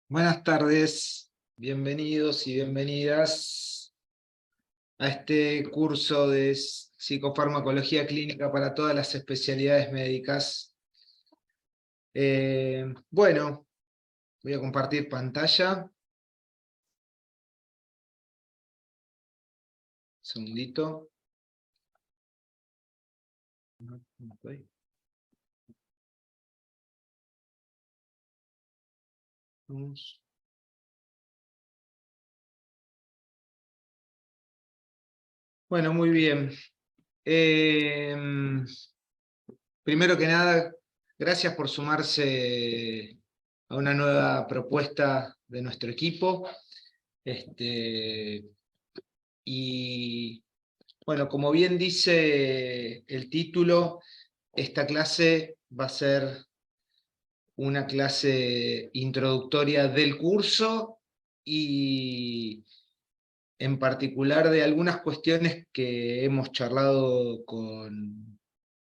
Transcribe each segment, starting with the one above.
Buenas tardes, bienvenidos y bienvenidas a este curso de psicofarmacología clínica para todas las especialidades médicas. Bueno, voy a compartir pantalla. Un segundito. Vamos. Bueno, muy bien. Primero que nada, gracias por sumarse a una nueva propuesta de nuestro equipo. Y bueno, como bien dice el título, esta clase va a ser una clase introductoria del curso y en particular de algunas cuestiones que hemos charlado con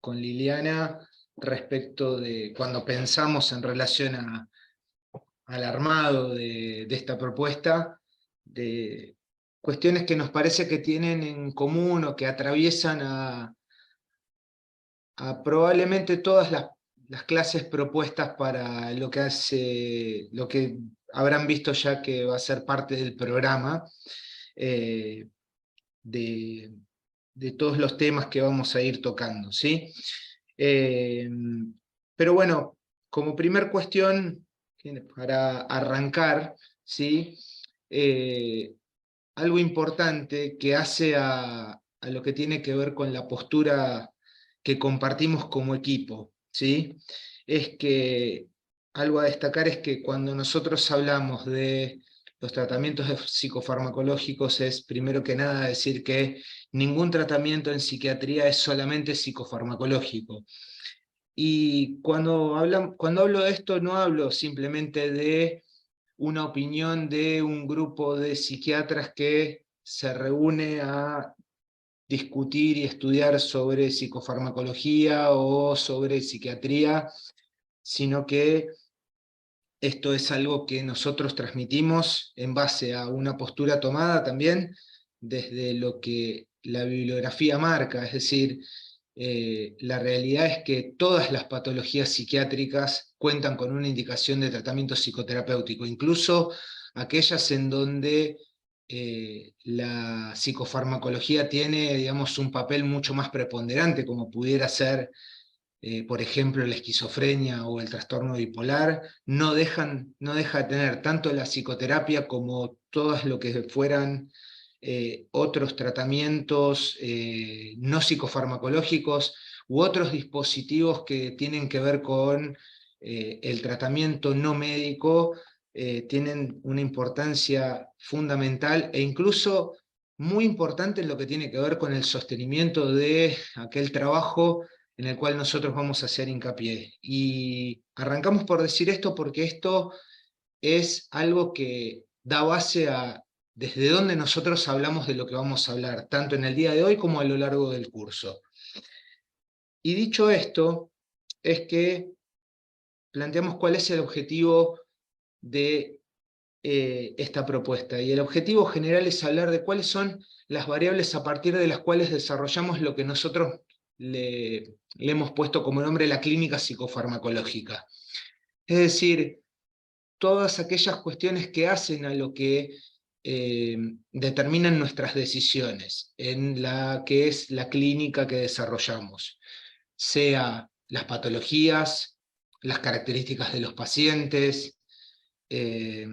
Liliana respecto de cuando pensamos en relación al armado de esta propuesta, de cuestiones que nos parece que tienen en común o que atraviesan a probablemente todas las clases propuestas para lo que habrán visto ya que va a ser parte del programa, eh, de, de todos los temas que vamos a ir tocando, ¿sí? Eh, pero bueno, como primer cuestión, para arrancar, ¿sí? Algo importante que hace a lo que tiene que ver con la postura que compartimos como equipo, ¿sí? Es que algo a destacar es que cuando nosotros hablamos de los tratamientos psicofarmacológicos es primero que nada decir que ningún tratamiento en psiquiatría es solamente psicofarmacológico. Y cuando hablo de esto no hablo simplemente de una opinión de un grupo de psiquiatras que se reúne a discutir y estudiar sobre psicofarmacología o sobre psiquiatría, sino que esto es algo que nosotros transmitimos en base a una postura tomada también desde lo que la bibliografía marca, es decir, la realidad es que todas las patologías psiquiátricas cuentan con una indicación de tratamiento psicoterapéutico, incluso aquellas en donde la psicofarmacología tiene, digamos, un papel mucho más preponderante, como pudiera ser por ejemplo, la esquizofrenia o el trastorno bipolar, no deja de tener tanto la psicoterapia como todos lo que fueran otros tratamientos no psicofarmacológicos u otros dispositivos que tienen que ver con el tratamiento no médico, tienen una importancia fundamental e incluso muy importante en lo que tiene que ver con el sostenimiento de aquel trabajo en el cual nosotros vamos a hacer hincapié. Y arrancamos por decir esto porque esto es algo que da base a desde dónde nosotros hablamos de lo que vamos a hablar, tanto en el día de hoy como a lo largo del curso. Y dicho esto, es que planteamos cuál es el objetivo de esta propuesta. Y el objetivo general es hablar de cuáles son las variables a partir de las cuales desarrollamos lo que nosotros le hemos puesto como nombre la clínica psicofarmacológica. Es decir, todas aquellas cuestiones que hacen a lo que determinan nuestras decisiones en la que es la clínica que desarrollamos, sea las patologías, las características de los pacientes, eh,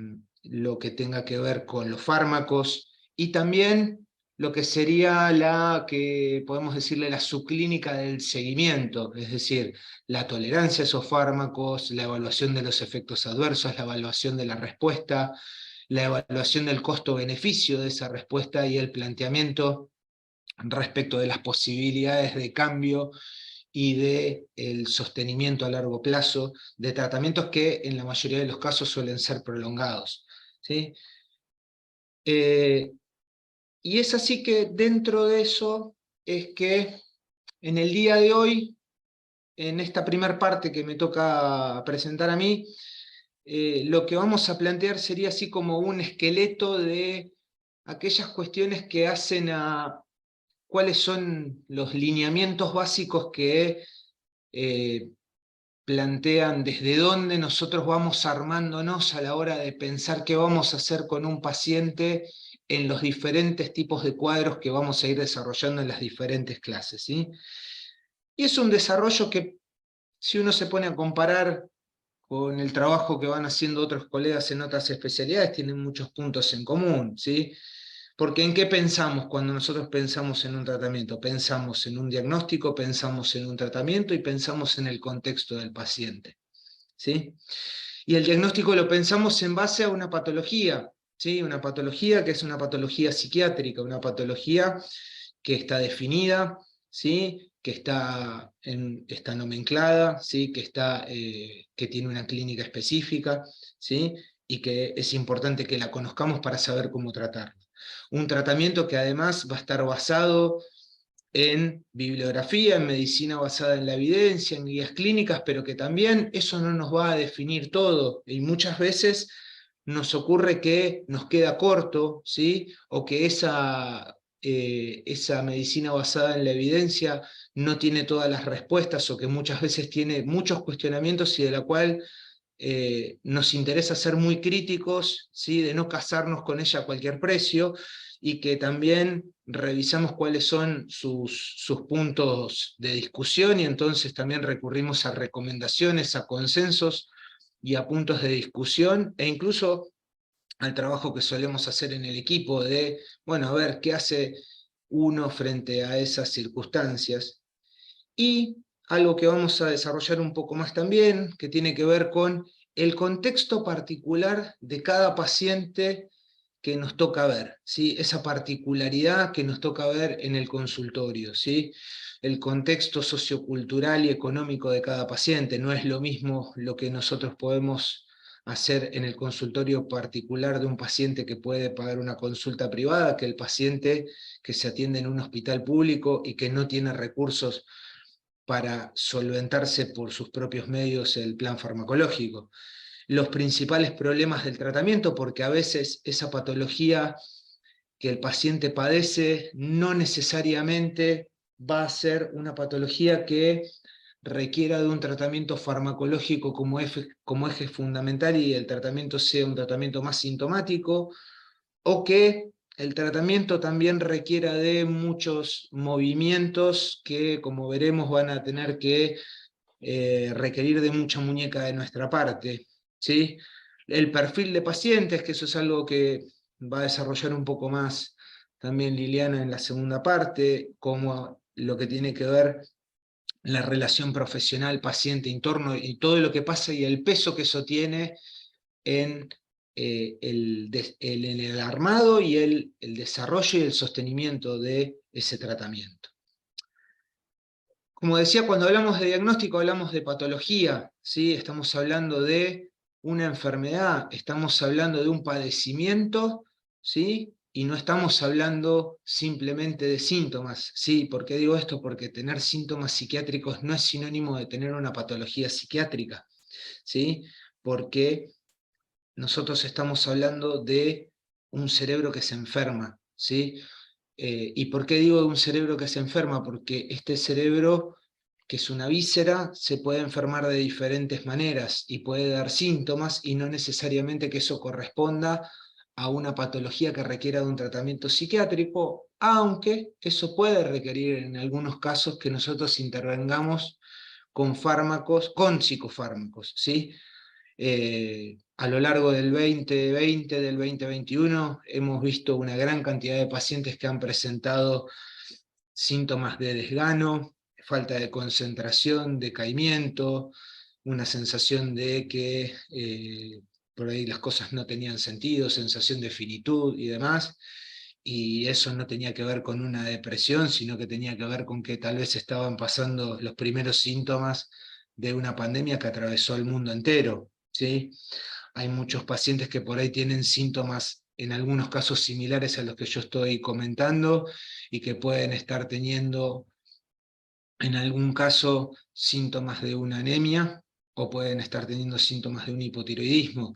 lo que tenga que ver con los fármacos y también lo que sería la que podemos decirle la subclínica del seguimiento, es decir, la tolerancia a esos fármacos, la evaluación de los efectos adversos, la evaluación de la respuesta, la evaluación del costo-beneficio de esa respuesta y el planteamiento respecto de las posibilidades de cambio y del sostenimiento a largo plazo de tratamientos que en la mayoría de los casos suelen ser prolongados, ¿sí? Y es así que dentro de eso es que en el día de hoy, en esta primera parte que me toca presentar a mí, lo que vamos a plantear sería así como un esqueleto de aquellas cuestiones que hacen a cuáles son los lineamientos básicos que plantean desde dónde nosotros vamos armándonos a la hora de pensar qué vamos a hacer con un paciente en los diferentes tipos de cuadros que vamos a ir desarrollando en las diferentes clases, ¿sí? Y es un desarrollo que, si uno se pone a comparar con el trabajo que van haciendo otros colegas en otras especialidades, tienen muchos puntos en común, ¿sí? Porque ¿en qué pensamos cuando nosotros pensamos en un tratamiento? Pensamos en un diagnóstico, pensamos en un tratamiento y pensamos en el contexto del paciente, ¿sí? Y el diagnóstico lo pensamos en base a una patología, ¿sí? Una patología que es una patología psiquiátrica, una patología que está definida, ¿sí? Que está nomenclada, ¿sí? Que tiene una clínica específica, ¿sí? Y que es importante que la conozcamos para saber cómo tratarla. Un tratamiento que además va a estar basado en bibliografía, en medicina basada en la evidencia, en guías clínicas, pero que también eso no nos va a definir todo, y muchas veces nos ocurre que nos queda corto, ¿sí? O que esa medicina basada en la evidencia no tiene todas las respuestas, o que muchas veces tiene muchos cuestionamientos y de la cual nos interesa ser muy críticos, ¿sí? De no casarnos con ella a cualquier precio, y que también revisamos cuáles son sus puntos de discusión, y entonces también recurrimos a recomendaciones, a consensos y a puntos de discusión, e incluso al trabajo que solemos hacer en el equipo de, bueno, a ver qué hace uno frente a esas circunstancias. Y algo que vamos a desarrollar un poco más también, que tiene que ver con el contexto particular de cada paciente que nos toca ver, ¿sí? Esa particularidad que nos toca ver en el consultorio, ¿sí? El contexto sociocultural y económico de cada paciente. No es lo mismo lo que nosotros podemos hacer en el consultorio particular de un paciente que puede pagar una consulta privada que el paciente que se atiende en un hospital público y que no tiene recursos para solventarse por sus propios medios el plan farmacológico. Los principales problemas del tratamiento, porque a veces esa patología que el paciente padece no necesariamente va a ser una patología que requiera de un tratamiento farmacológico como eje fundamental, y el tratamiento sea un tratamiento más sintomático, o que el tratamiento también requiera de muchos movimientos que, como veremos, van a tener que requerir de mucha muñeca de nuestra parte, ¿sí? El perfil de pacientes, que eso es algo que va a desarrollar un poco más también Liliana en la segunda parte, como lo que tiene que ver la relación profesional paciente-entorno y todo lo que pasa y el peso que eso tiene en en el armado y el desarrollo y el sostenimiento de ese tratamiento. Como decía, cuando hablamos de diagnóstico hablamos de patología, ¿sí? Estamos hablando de una enfermedad, estamos hablando de un padecimiento, ¿sí? Y no estamos hablando simplemente de síntomas, ¿sí? ¿Por qué digo esto? Porque tener síntomas psiquiátricos no es sinónimo de tener una patología psiquiátrica, ¿sí? Porque nosotros estamos hablando de un cerebro que se enferma, ¿sí? ¿Y por qué digo de un cerebro que se enferma? Porque este cerebro, que es una víscera, se puede enfermar de diferentes maneras y puede dar síntomas, y no necesariamente que eso corresponda a una patología que requiera de un tratamiento psiquiátrico, aunque eso puede requerir en algunos casos que nosotros intervengamos con fármacos, con psicofármacos, ¿sí? A lo largo del 2020, del 2021, hemos visto una gran cantidad de pacientes que han presentado síntomas de desgano, falta de concentración, decaimiento, una sensación de que por ahí las cosas no tenían sentido, sensación de finitud y demás, y eso no tenía que ver con una depresión, sino que tenía que ver con que tal vez estaban pasando los primeros síntomas de una pandemia que atravesó el mundo entero, ¿sí? Hay muchos pacientes que por ahí tienen síntomas, en algunos casos similares a los que yo estoy comentando, y que pueden estar teniendo en algún caso síntomas de una anemia, o pueden estar teniendo síntomas de un hipotiroidismo.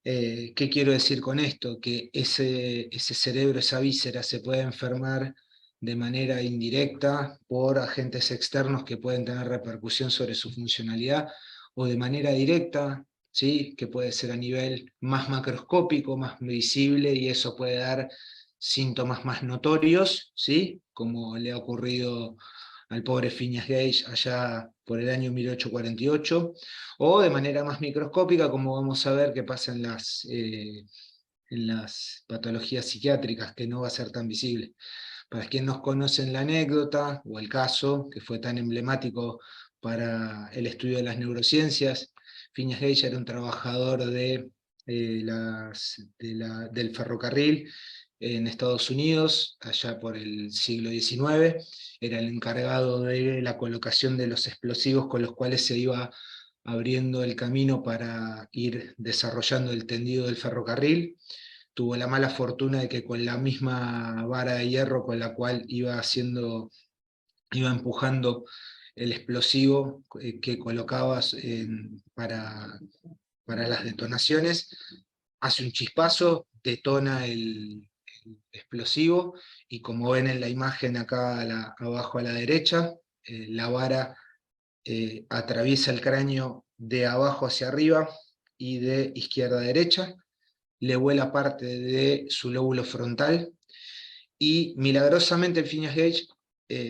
¿Qué quiero decir con esto? Que ese cerebro, esa víscera, se puede enfermar de manera indirecta por agentes externos que pueden tener repercusión sobre su funcionalidad, o de manera directa, ¿sí? Que puede ser a nivel más macroscópico, más visible, y eso puede dar síntomas más notorios, ¿sí? Como le ha ocurrido al pobre Phineas Gage allá por el año 1848, o de manera más microscópica, como vamos a ver que pasa en las patologías psiquiátricas, que no va a ser tan visible. Para quienes nos conocen la anécdota o el caso, que fue tan emblemático para el estudio de las neurociencias, Phineas Gage era un trabajador del ferrocarril en Estados Unidos, allá por el siglo XIX, era el encargado de la colocación de los explosivos con los cuales se iba abriendo el camino para ir desarrollando el tendido del ferrocarril. Tuvo la mala fortuna de que con la misma vara de hierro con la cual iba empujando el explosivo que colocabas para las detonaciones, hace un chispazo, detona el explosivo, y como ven en la imagen acá abajo a la derecha, la vara atraviesa el cráneo de abajo hacia arriba y de izquierda a derecha, le vuela parte de su lóbulo frontal, y milagrosamente Phineas Gage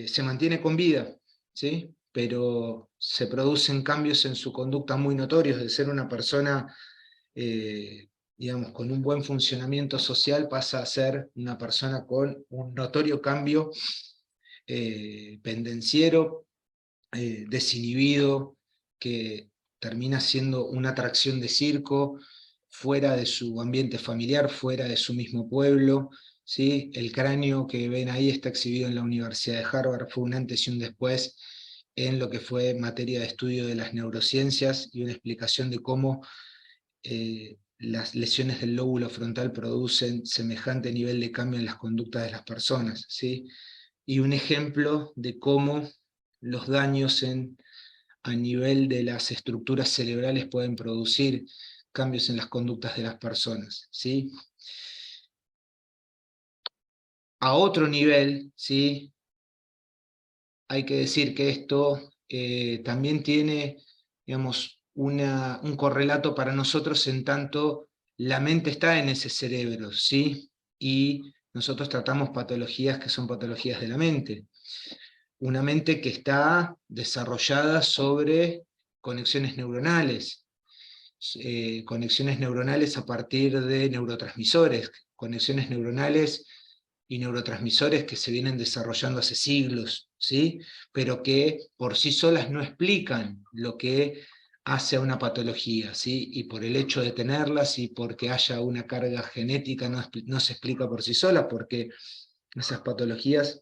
se mantiene con vida, ¿sí? Pero se producen cambios en su conducta muy notorios, de ser una persona, digamos, con un buen funcionamiento social, pasa a ser una persona con un notorio cambio pendenciero, desinhibido, que termina siendo una atracción de circo, fuera de su ambiente familiar, fuera de su mismo pueblo. ¿Sí? El cráneo que ven ahí está exhibido en la Universidad de Harvard, fue un antes y un después en lo que fue materia de estudio de las neurociencias, y una explicación de cómo las lesiones del lóbulo frontal producen semejante nivel de cambio en las conductas de las personas, ¿sí? Y un ejemplo de cómo los daños a nivel de las estructuras cerebrales pueden producir cambios en las conductas de las personas, ¿sí? A otro nivel, ¿sí? Hay que decir que esto también tiene, digamos, un correlato para nosotros, en tanto la mente está en ese cerebro, ¿sí? Y nosotros tratamos patologías que son patologías de la mente. Una mente que está desarrollada sobre conexiones neuronales a partir de neurotransmisores, conexiones neuronales y neurotransmisores que se vienen desarrollando hace siglos, ¿sí? Pero que por sí solas no explican lo que hace a una patología, ¿sí? Y por el hecho de tenerlas y porque haya una carga genética no se explica por sí sola, porque esas patologías,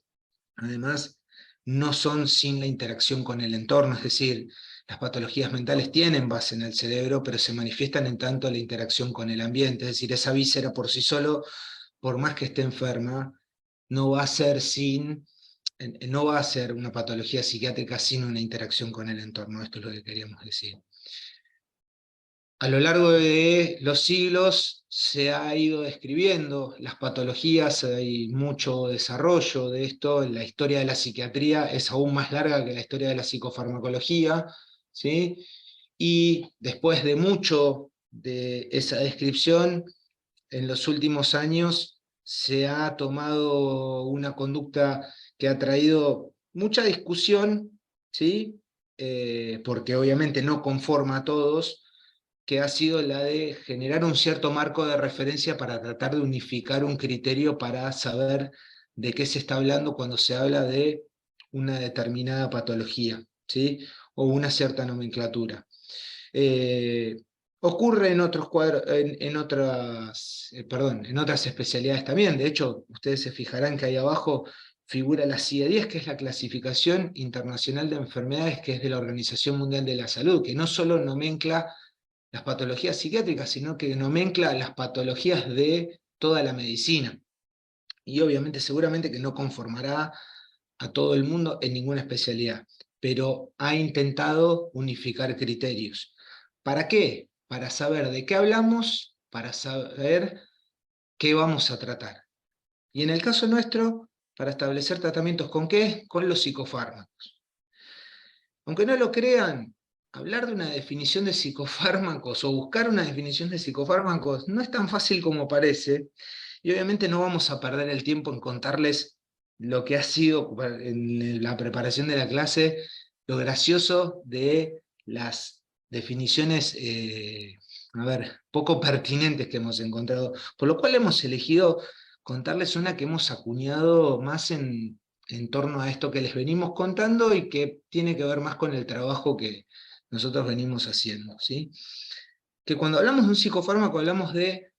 además, no son sin la interacción con el entorno, es decir, las patologías mentales tienen base en el cerebro, pero se manifiestan en tanto la interacción con el ambiente, es decir, esa víscera por sí solo, por más que esté enferma, no va a ser no va a ser una patología psiquiátrica sin una interacción con el entorno. Esto es lo que queríamos decir. A lo largo de los siglos se ha ido describiendo las patologías, hay mucho desarrollo de esto. La historia de la psiquiatría es aún más larga que la historia de la psicofarmacología, ¿sí? Y después de mucho de esa descripción, en los últimos años se ha tomado una conducta que ha traído mucha discusión, ¿sí? Porque obviamente no conforma a todos, que ha sido la de generar un cierto marco de referencia para tratar de unificar un criterio para saber de qué se está hablando cuando se habla de una determinada patología, ¿sí? O una cierta nomenclatura. Eh, Ocurre en otros en otras especialidades también. De hecho, ustedes se fijarán que ahí abajo figura la CIE-10, que es la Clasificación Internacional de Enfermedades, que es de la Organización Mundial de la Salud, que no solo nomencla las patologías psiquiátricas, sino que nomencla las patologías de toda la medicina. Y obviamente, seguramente que no conformará a todo el mundo en ninguna especialidad. pero ha intentado unificar criterios. ¿Para qué? Para saber de qué hablamos, para saber qué vamos a tratar. Y en el caso nuestro, para establecer tratamientos ¿con qué? Con los psicofármacos. Aunque no lo crean, hablar de una definición de psicofármacos o buscar una definición de psicofármacos no es tan fácil como parece, y obviamente no vamos a perder el tiempo en contarles lo que ha sido en la preparación de la clase, lo gracioso de las definiciones, poco pertinentes que hemos encontrado, por lo cual hemos elegido contarles una que hemos acuñado más en torno a esto que les venimos contando y que tiene que ver más con el trabajo que nosotros venimos haciendo, ¿sí? Que cuando hablamos de un psicofármaco hablamos de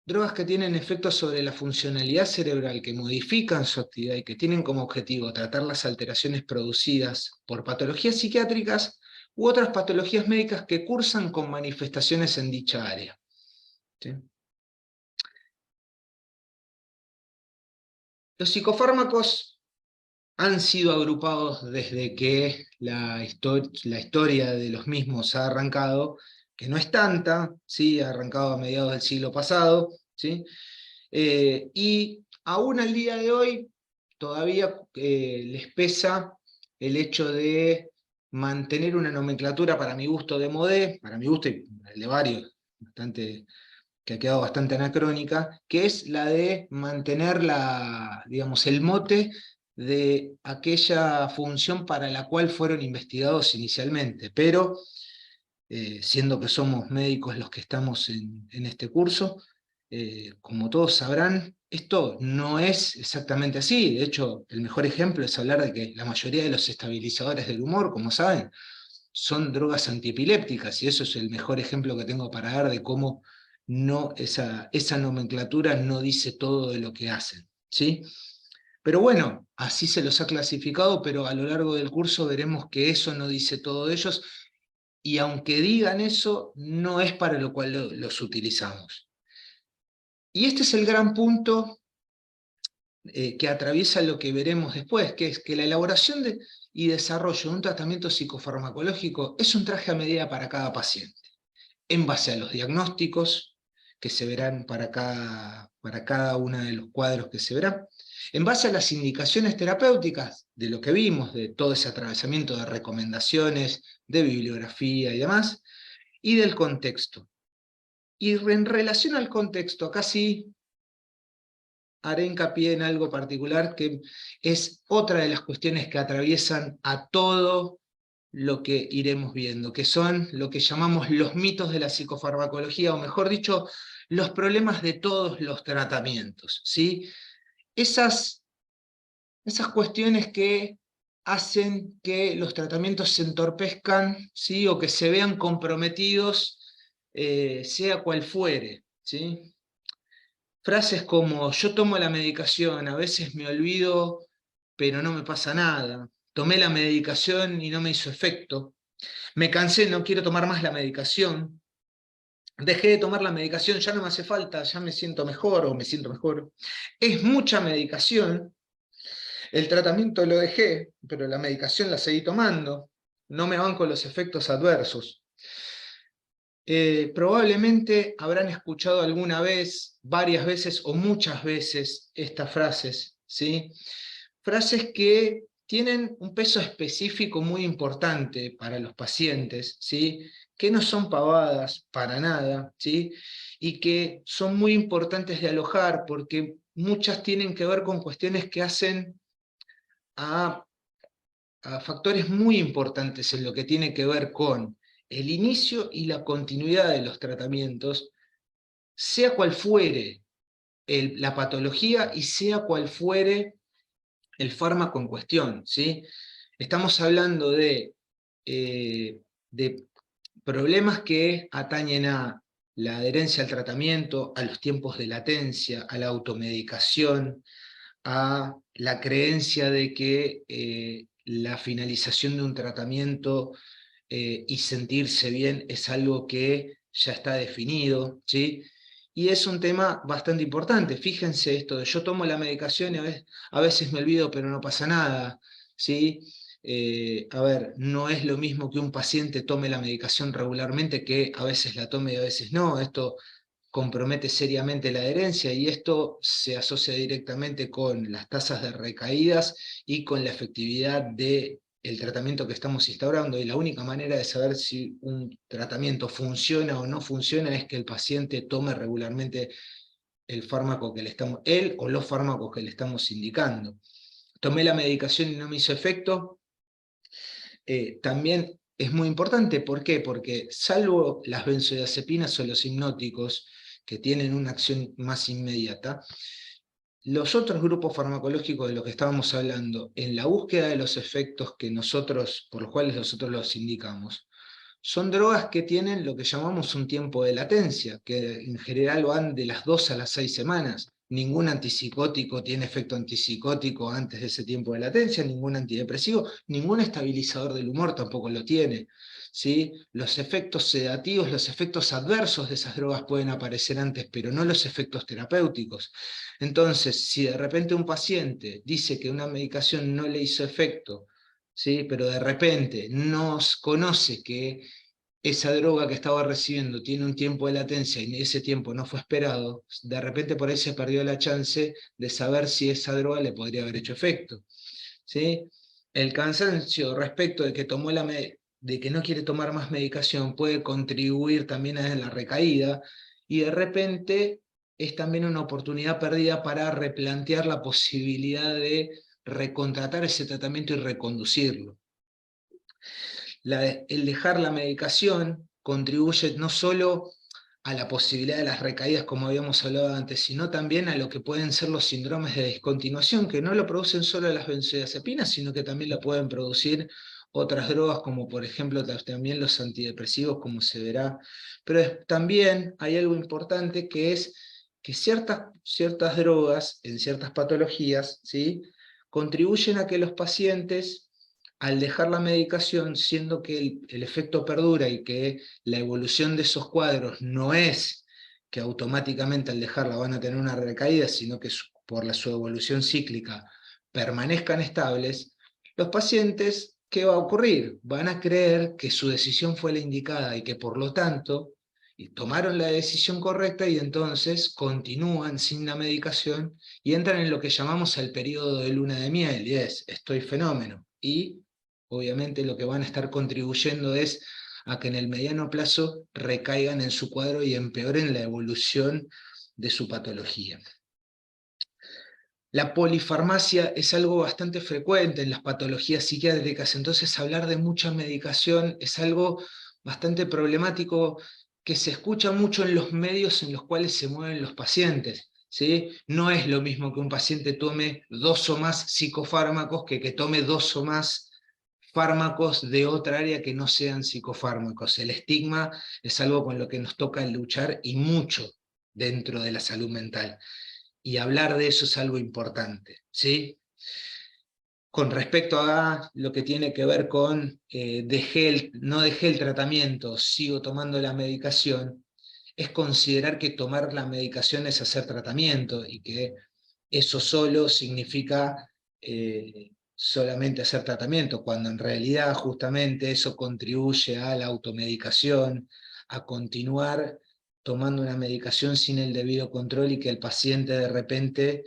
drogas que tienen efectos sobre la funcionalidad cerebral, que modifican su actividad y que tienen como objetivo tratar las alteraciones producidas por patologías psiquiátricas u otras patologías médicas que cursan con manifestaciones en dicha área, ¿sí? Los psicofármacos han sido agrupados desde que la historia de los mismos ha arrancado, que no es tanta, ¿sí? Ha arrancado a mediados del siglo pasado, ¿sí? Y aún al día de hoy todavía les pesa el hecho de mantener una nomenclatura, para mi gusto, de modé, para mi gusto y el de varios, bastante, que ha quedado bastante anacrónica, que es la de mantener digamos, el mote de aquella función para la cual fueron investigados inicialmente, pero siendo que somos médicos los que estamos en este curso, como todos sabrán, esto no es exactamente así. De hecho, el mejor ejemplo es hablar de que la mayoría de los estabilizadores del humor, como saben, son drogas antiepilépticas, y eso es el mejor ejemplo que tengo para dar de cómo esa nomenclatura no dice todo de lo que hacen, ¿sí? Pero bueno, así se los ha clasificado, pero a lo largo del curso veremos que eso no dice todo de ellos, y aunque digan eso, no es para lo cual los utilizamos. Y este es el gran punto que atraviesa lo que veremos después, que es que la elaboración y desarrollo de un tratamiento psicofarmacológico es un traje a medida para cada paciente, en base a los diagnósticos que se verán para cada uno de los cuadros que se verán, en base a las indicaciones terapéuticas de lo que vimos, de todo ese atravesamiento de recomendaciones, de bibliografía y demás, y del contexto. Y en relación al contexto, acá sí haré hincapié en algo particular, que es otra de las cuestiones que atraviesan a todo lo que iremos viendo, que son lo que llamamos los mitos de la psicofarmacología, o mejor dicho, los problemas de todos los tratamientos, ¿sí? Esas cuestiones que hacen que los tratamientos se entorpezcan, ¿sí? O que se vean comprometidos, sea cual fuere, ¿sí? Frases como: yo tomo la medicación, a veces me olvido, pero no me pasa nada. Tomé la medicación y no me hizo efecto. Me cansé, no quiero tomar más la medicación. Dejé de tomar la medicación, ya no me hace falta, ya me siento mejor o me siento mejor. Es mucha medicación, el tratamiento lo dejé, pero la medicación la seguí tomando. No me van con los efectos adversos. Probablemente habrán escuchado alguna vez, varias veces o muchas veces estas frases, ¿sí? Frases que tienen un peso específico muy importante para los pacientes, ¿sí? Que no son pavadas para nada, ¿sí? Y que son muy importantes de alojar porque muchas tienen que ver con cuestiones que hacen a factores muy importantes en lo que tiene que ver con el inicio y la continuidad de los tratamientos, sea cual fuere la patología y sea cual fuere el fármaco en cuestión, ¿sí? Estamos hablando de problemas que atañen a la adherencia al tratamiento, a los tiempos de latencia, a la automedicación, a la creencia de que la finalización de un tratamiento y sentirse bien es algo que ya está definido, ¿sí? Y es un tema bastante importante. Fíjense esto de: yo tomo la medicación y a veces me olvido, pero no pasa nada, ¿sí? A ver, no es lo mismo que un paciente tome la medicación regularmente, que a veces la tome y a veces no. Esto compromete seriamente la adherencia y esto se asocia directamente con las tasas de recaídas y con la efectividad del tratamiento que estamos instaurando. Y la única manera de saber si un tratamiento funciona o no funciona es que el paciente tome regularmente el fármaco que le estamos, él o los fármacos que le estamos indicando. Tomé la medicación y no me hizo efecto. También es muy importante, ¿por qué? Porque salvo las benzodiazepinas o los hipnóticos, que tienen una acción más inmediata, los otros grupos farmacológicos de los que estábamos hablando, en la búsqueda de los efectos que nosotros, por los cuales nosotros los indicamos, son drogas que tienen lo que llamamos un tiempo de latencia, que en general van de las 2 a las 6 semanas. Ningún antipsicótico tiene efecto antipsicótico antes de ese tiempo de latencia, ningún antidepresivo, ningún estabilizador del humor tampoco lo tiene. ¿Sí? Los efectos sedativos, los efectos adversos de esas drogas pueden aparecer antes, pero no los efectos terapéuticos. Entonces, si de repente un paciente dice que una medicación no le hizo efecto, ¿sí? Pero de repente nos conoce que esa droga que estaba recibiendo tiene un tiempo de latencia y ese tiempo no fue esperado, de repente por ahí se perdió la chance de saber si esa droga le podría haber hecho efecto. ¿Sí? El cansancio respecto de que, de que no quiere tomar más medicación puede contribuir también a la recaída, y de repente es también una oportunidad perdida para replantear la posibilidad de recontratar ese tratamiento y reconducirlo. El dejar la medicación contribuye no solo a la posibilidad de las recaídas, como habíamos hablado antes, sino también a lo que pueden ser los síndromes de discontinuación, que no lo producen solo las benzodiazepinas, sino que también lo pueden producir otras drogas, como por ejemplo también los antidepresivos, como se verá. Pero también hay algo importante, que es que ciertas drogas, en ciertas patologías, ¿sí?, contribuyen a que los pacientes, al dejar la medicación, siendo que el efecto perdura y que la evolución de esos cuadros no es que automáticamente al dejarla van a tener una recaída, sino que por su evolución cíclica permanezcan estables, los pacientes, ¿qué va a ocurrir? Van a creer que su decisión fue la indicada y que por lo tanto tomaron la decisión correcta, y entonces continúan sin la medicación y entran en lo que llamamos el periodo de luna de miel, y es, estoy fenómeno. Y obviamente lo que van a estar contribuyendo es a que en el mediano plazo recaigan en su cuadro y empeoren la evolución de su patología. La polifarmacia es algo bastante frecuente en las patologías psiquiátricas, entonces hablar de mucha medicación es algo bastante problemático, que se escucha mucho en los medios en los cuales se mueven los pacientes. ¿Sí? No es lo mismo que un paciente tome 2 o más psicofármacos que tome 2 o más fármacos de otra área que no sean psicofármacos. El estigma es algo con lo que nos toca luchar, y mucho, dentro de la salud mental. Y hablar de eso es algo importante, ¿sí? Con respecto a lo que tiene que ver con no dejé el tratamiento, sigo tomando la medicación, es considerar que tomar la medicación es hacer tratamiento, y que eso solo significa solamente hacer tratamiento, cuando en realidad justamente eso contribuye a la automedicación, a continuar tomando una medicación sin el debido control, y que el paciente de repente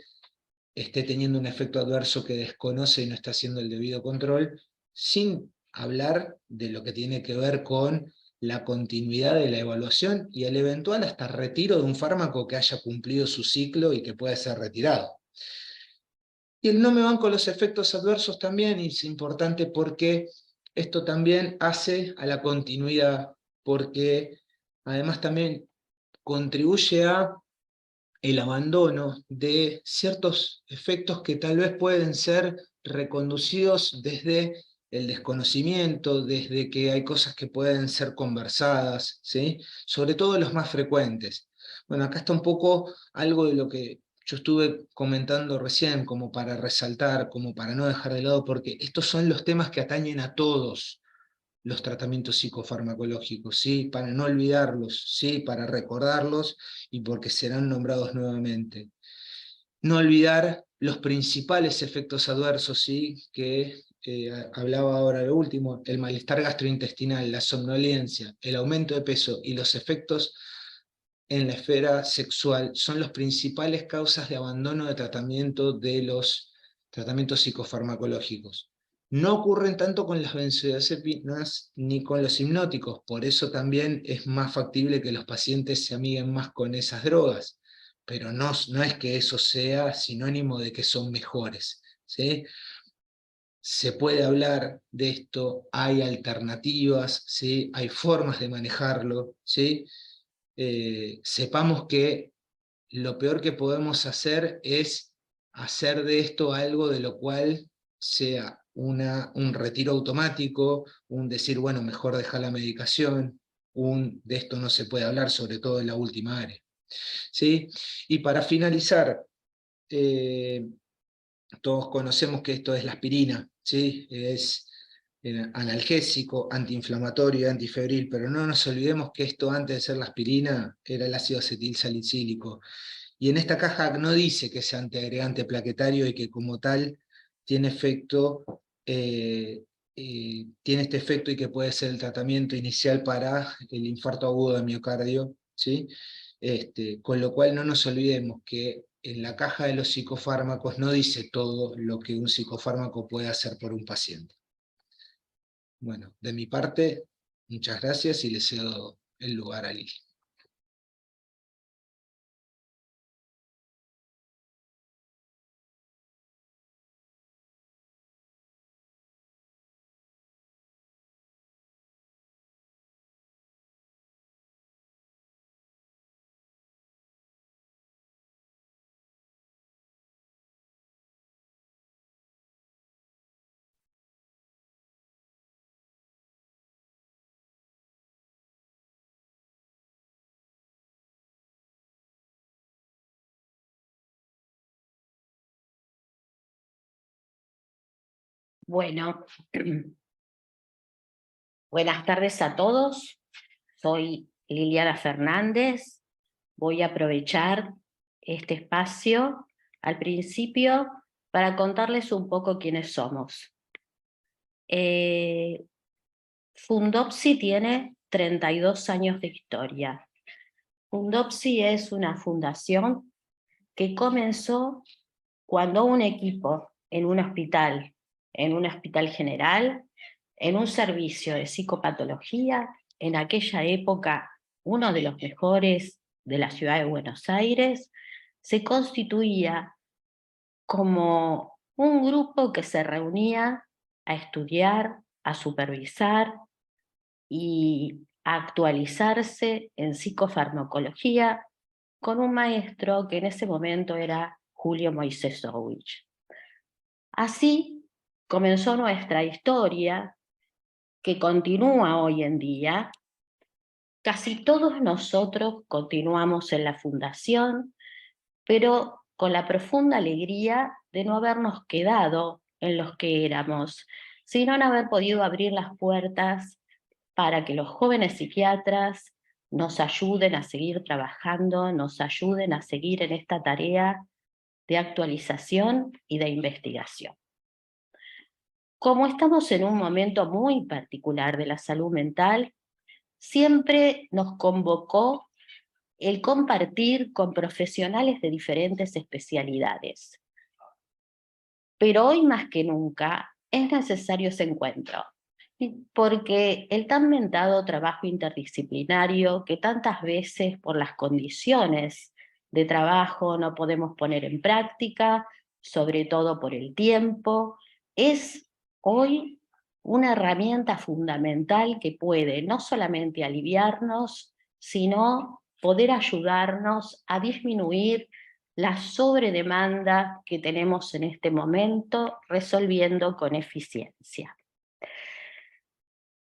esté teniendo un efecto adverso que desconoce y no está haciendo el debido control, sin hablar de lo que tiene que ver con la continuidad de la evaluación y el eventual hasta retiro de un fármaco que haya cumplido su ciclo y que pueda ser retirado. Y el no me banco los efectos adversos también es importante, porque esto también hace a la continuidad, porque además también contribuye a el abandono de ciertos efectos que tal vez pueden ser reconducidos desde el desconocimiento, desde que hay cosas que pueden ser conversadas, ¿sí? Sobre todo los más frecuentes. Bueno, acá está un poco algo de lo que yo estuve comentando recién, como para resaltar, como para no dejar de lado, porque estos son los temas que atañen a todos los tratamientos psicofarmacológicos, ¿sí? Para no olvidarlos, ¿sí? Para recordarlos, y porque serán nombrados nuevamente. No olvidar los principales efectos adversos, ¿sí?, que hablaba ahora lo último, el malestar gastrointestinal, la somnolencia, el aumento de peso y los efectos en la esfera sexual son las principales causas de abandono de tratamiento de los tratamientos psicofarmacológicos. No ocurren tanto con las benzodiazepinas ni con los hipnóticos, por eso también es más factible que los pacientes se amiguen más con esas drogas, pero no es que eso sea sinónimo de que son mejores, ¿sí? Se puede hablar de esto, hay alternativas, ¿sí? Hay formas de manejarlo, ¿sí? Sepamos que lo peor que podemos hacer es hacer de esto algo de lo cual sea un retiro automático, un decir, bueno, mejor dejar la medicación, de esto no se puede hablar, sobre todo en la última área, ¿sí? Y para finalizar, todos conocemos que esto es la aspirina, ¿sí? Es analgésico, antiinflamatorio, antifebril, pero no nos olvidemos que esto antes de ser la aspirina era el ácido acetilsalicílico. Y en esta caja no dice que sea antiagregante plaquetario y que como tal tiene efecto, tiene este efecto y que puede ser el tratamiento inicial para el infarto agudo de miocardio, ¿sí? Con lo cual no nos olvidemos que en la caja de los psicofármacos no dice todo lo que un psicofármaco puede hacer por un paciente. Bueno, de mi parte, muchas gracias y le cedo el lugar a Lili. Bueno, buenas tardes a todos. Soy Liliana Fernández. Voy a aprovechar este espacio al principio para contarles un poco quiénes somos. Fundopsi tiene 32 años de historia. Fundopsi es una fundación que comenzó cuando un equipo en un hospital general, en un servicio de psicopatología, en aquella época uno de los mejores de la ciudad de Buenos Aires, se constituía como un grupo que se reunía a estudiar, a supervisar y a actualizarse en psicofarmacología con un maestro que en ese momento era Julio Moisesovich. Así comenzó nuestra historia, que continúa hoy en día. Casi todos nosotros continuamos en la fundación, pero con la profunda alegría de no habernos quedado en los que éramos, sino en haber podido abrir las puertas para que los jóvenes psiquiatras nos ayuden a seguir trabajando, nos ayuden a seguir en esta tarea de actualización y de investigación. Como estamos en un momento muy particular de la salud mental, siempre nos convocó el compartir con profesionales de diferentes especialidades. Pero hoy más que nunca es necesario ese encuentro, porque el tan mentado trabajo interdisciplinario que tantas veces por las condiciones de trabajo no podemos poner en práctica, sobre todo por el tiempo, es hoy una herramienta fundamental que puede no solamente aliviarnos, sino poder ayudarnos a disminuir la sobredemanda que tenemos en este momento, resolviendo con eficiencia.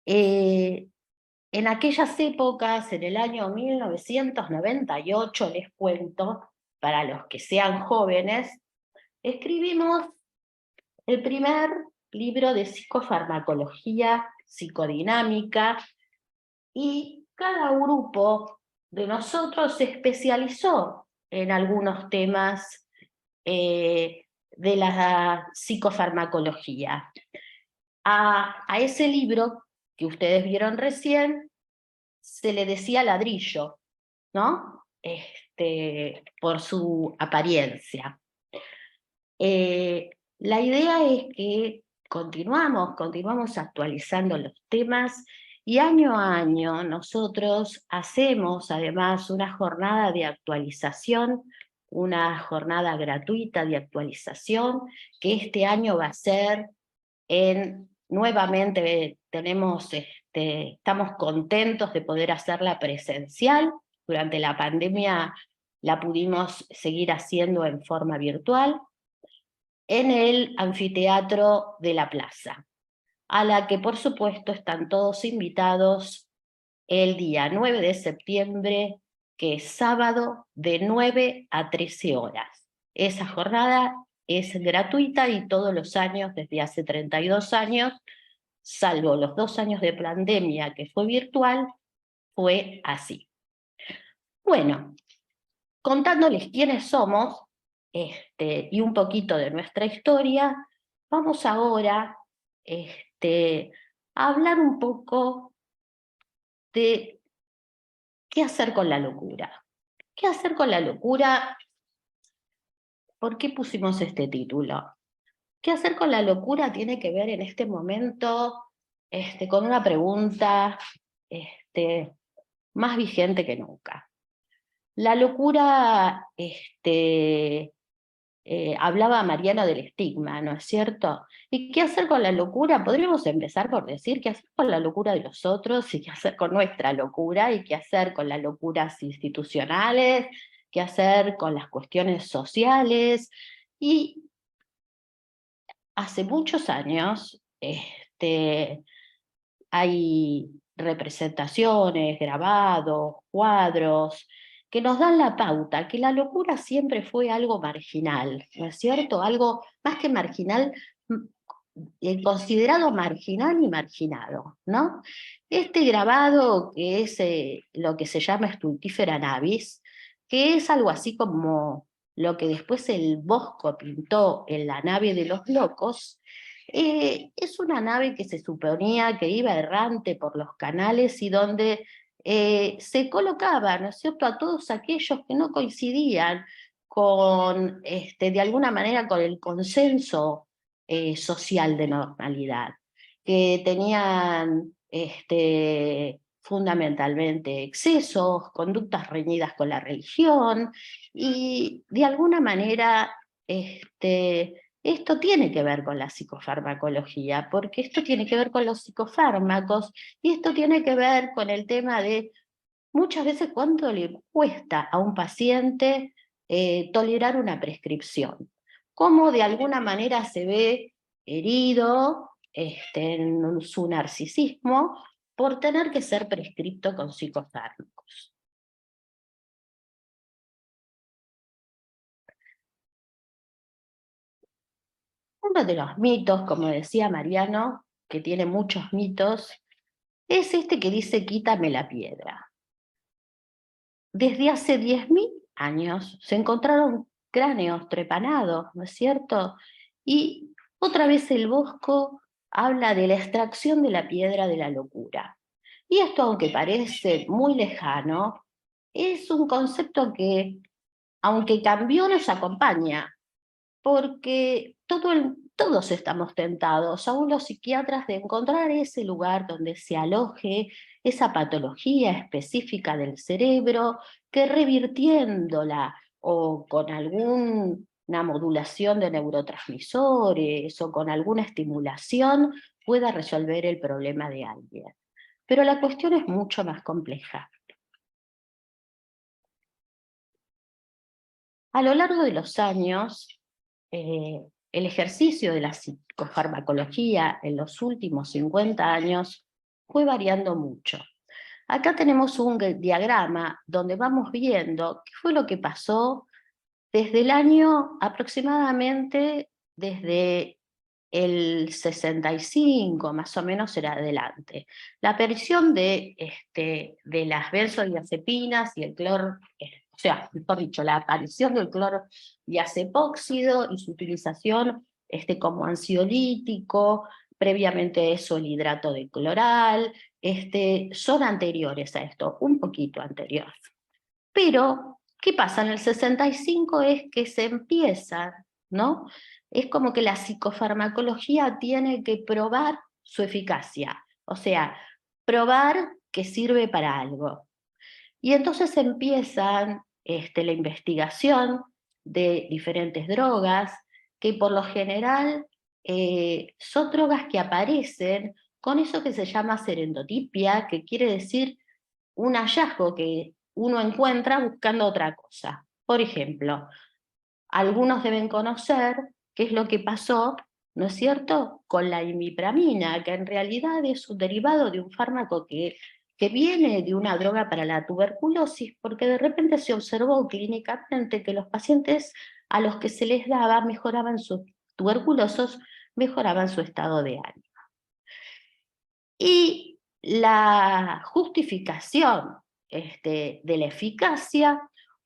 En aquellas épocas, en el año 1998, les cuento, para los que sean jóvenes, escribimos el primer libro de psicofarmacología psicodinámica y cada grupo de nosotros se especializó en algunos temas de la psicofarmacología. A ese libro que ustedes vieron recién se le decía ladrillo, ¿no? Por su apariencia. La idea es que continuamos actualizando los temas y año a año nosotros hacemos además una jornada de actualización, una jornada gratuita de actualización, que este año va a ser nuevamente estamos contentos de poder hacerla presencial. Durante la pandemia la pudimos seguir haciendo en forma virtual, en el anfiteatro de la plaza, a la que por supuesto están todos invitados el día 9 de septiembre, que es sábado, de 9 a 13 horas. Esa jornada es gratuita y todos los años, desde hace 32 años, salvo los 2 años de pandemia que fue virtual, fue así. Bueno, contándoles quiénes somos y un poquito de nuestra historia, vamos ahora a hablar un poco de qué hacer con la locura. ¿Qué hacer con la locura? ¿Por qué pusimos este título? ¿Qué hacer con la locura? Tiene que ver en este momento con una pregunta más vigente que nunca. La locura, hablaba Mariano del estigma, ¿no es cierto? ¿Y qué hacer con la locura? Podríamos empezar por decir qué hacer con la locura de los otros y qué hacer con nuestra locura y qué hacer con las locuras institucionales, qué hacer con las cuestiones sociales. Y hace muchos años hay representaciones, grabados, cuadros, que nos dan la pauta, que la locura siempre fue algo marginal, ¿no es cierto? Algo más que marginal, considerado marginal y marginado, ¿no? Este grabado, que es lo que se llama Stultifera Navis, que es algo así como lo que después el Bosco pintó en La nave de los locos, es una nave que se suponía que iba errante por los canales y donde se colocaba, ¿no es cierto?, a todos aquellos que no coincidían con, de alguna manera, con el consenso social de normalidad, que tenían fundamentalmente excesos, conductas reñidas con la religión, y de alguna manera esto tiene que ver con la psicofarmacología, porque esto tiene que ver con los psicofármacos, y esto tiene que ver con el tema de muchas veces cuánto le cuesta a un paciente tolerar una prescripción. Cómo de alguna manera se ve herido en su narcisismo por tener que ser prescripto con psicofármacos. Uno de los mitos, como decía Mariano, que tiene muchos mitos, es este que dice quítame la piedra. Desde hace 10.000 años se encontraron cráneos trepanados, ¿no es cierto? Y otra vez el Bosco habla de la extracción de la piedra de la locura. Y esto, aunque parece muy lejano, es un concepto que, aunque cambió, nos acompaña, porque todos estamos tentados, aún los psiquiatras, de encontrar ese lugar donde se aloje esa patología específica del cerebro, que revirtiéndola o con alguna modulación de neurotransmisores o con alguna estimulación pueda resolver el problema de alguien. Pero la cuestión es mucho más compleja. A lo largo de los años, el ejercicio de la psicofarmacología en los últimos 50 años fue variando mucho. Acá tenemos un diagrama donde vamos viendo qué fue lo que pasó desde el año aproximadamente, desde el 65, más o menos, era adelante. La aparición de las benzodiazepinas y el cloro, o sea, mejor dicho, la aparición del clorodiazepóxido y su utilización como ansiolítico, previamente eso el hidrato de cloral, son anteriores a esto, un poquito anterior. Pero, ¿qué pasa? En el 65 es que se empieza, ¿no? Es como que la psicofarmacología tiene que probar su eficacia, o sea, probar que sirve para algo. Y entonces empiezan la investigación de diferentes drogas, que por lo general son drogas que aparecen con eso que se llama serendipia, que quiere decir un hallazgo que uno encuentra buscando otra cosa. Por ejemplo, algunos deben conocer qué es lo que pasó, ¿no es cierto?, con la imipramina, que en realidad es un derivado de un fármaco que viene de una droga para la tuberculosis, porque de repente se observó clínicamente que los pacientes a los que se les daba mejoraban sus tuberculosos, mejoraban su estado de ánimo. Y la justificación de la eficacia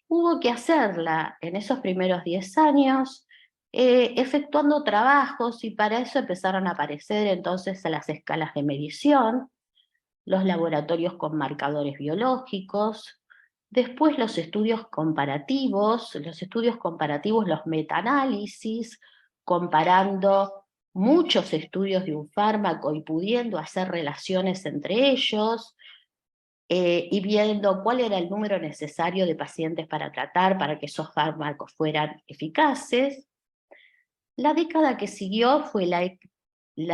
hubo que hacerla en esos primeros 10 años, efectuando trabajos, y para eso empezaron a aparecer entonces a las escalas de medición, los laboratorios con marcadores biológicos, después los estudios comparativos, los metaanálisis, comparando muchos estudios de un fármaco y pudiendo hacer relaciones entre ellos, y viendo cuál era el número necesario de pacientes para tratar para que esos fármacos fueran eficaces. La década que siguió fue la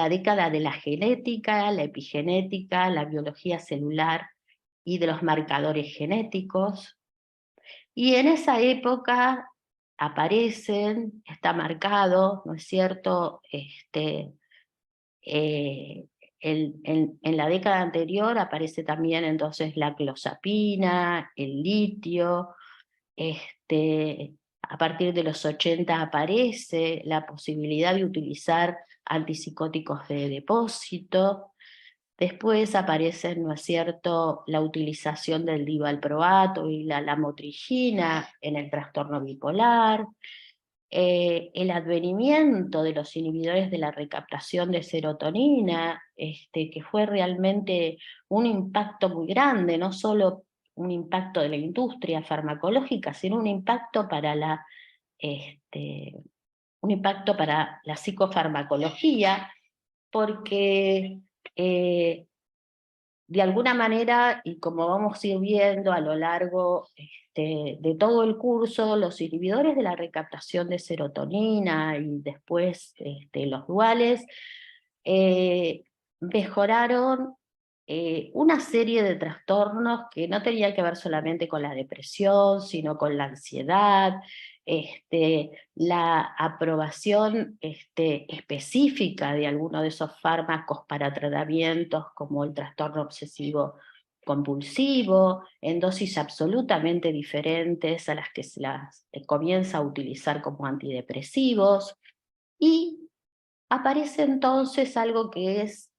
década de la genética, la epigenética, la biología celular y de los marcadores genéticos. Y en esa época está marcado, ¿no es cierto?, en la década anterior aparece también entonces la clozapina, el litio, a partir de los 80 aparece la posibilidad de utilizar antipsicóticos de depósito, después aparece, ¿no es cierto?, la utilización del divalproato y la lamotrigina en el trastorno bipolar, el advenimiento de los inhibidores de la recaptación de serotonina, que fue realmente un impacto muy grande, no solo un impacto de la industria farmacológica, sino un impacto para la psicofarmacología, porque de alguna manera, y como vamos a ir viendo a lo largo de todo el curso, los inhibidores de la recaptación de serotonina y después los duales, mejoraron una serie de trastornos que no tenían que ver solamente con la depresión, sino con la ansiedad, la aprobación específica de algunos de esos fármacos para tratamientos como el trastorno obsesivo compulsivo, en dosis absolutamente diferentes a las que se las comienza a utilizar como antidepresivos, y aparece entonces algo que es,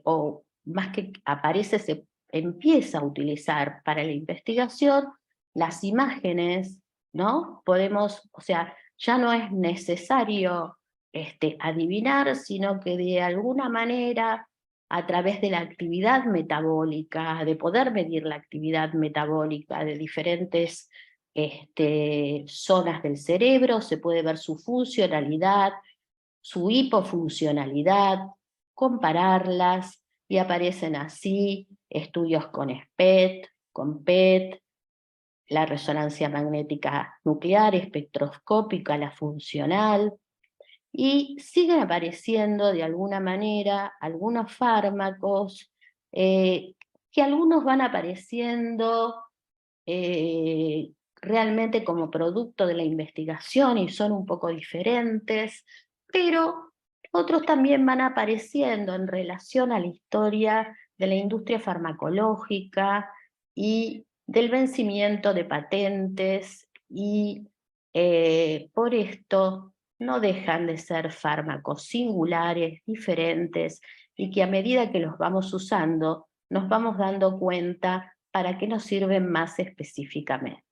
o más que aparece, se empieza a utilizar para la investigación, las imágenes, ¿no? O sea, ya no es necesario adivinar, sino que de alguna manera, a través de la actividad metabólica, de poder medir la actividad metabólica de diferentes zonas del cerebro, se puede ver su funcionalidad, su hipofuncionalidad, compararlas, y aparecen así estudios con SPECT, con PET, la resonancia magnética nuclear, espectroscópica, la funcional, y siguen apareciendo de alguna manera algunos fármacos, que algunos van apareciendo realmente como producto de la investigación y son un poco diferentes, pero otros también van apareciendo en relación a la historia de la industria farmacológica y del vencimiento de patentes, y por esto no dejan de ser fármacos singulares, diferentes, y que a medida que los vamos usando, nos vamos dando cuenta para qué nos sirven más específicamente.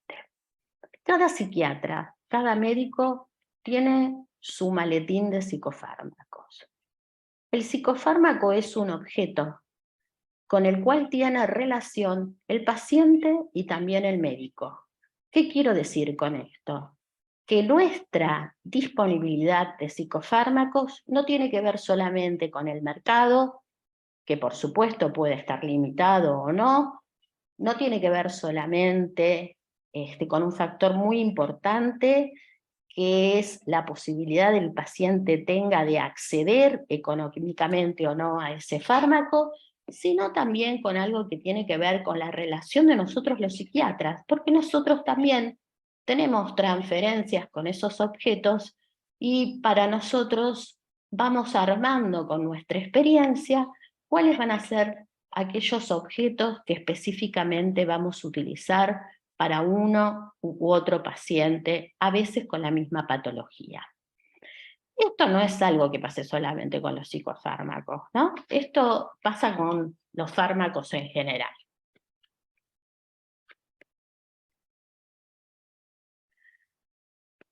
Cada psiquiatra, cada médico tiene su maletín de psicofármacos. El psicofármaco es un objeto con el cual tiene relación el paciente y también el médico. ¿Qué quiero decir con esto? Que nuestra disponibilidad de psicofármacos no tiene que ver solamente con el mercado, que por supuesto puede estar limitado o no, no tiene que ver solamente con un factor muy importante, que es la posibilidad del paciente tenga de acceder económicamente o no a ese fármaco, sino también con algo que tiene que ver con la relación de nosotros los psiquiatras, porque nosotros también tenemos transferencias con esos objetos y para nosotros vamos armando con nuestra experiencia cuáles van a ser aquellos objetos que específicamente vamos a utilizar para uno u otro paciente, a veces con la misma patología. Esto no es algo que pase solamente con los psicofármacos, ¿no? Esto pasa con los fármacos en general.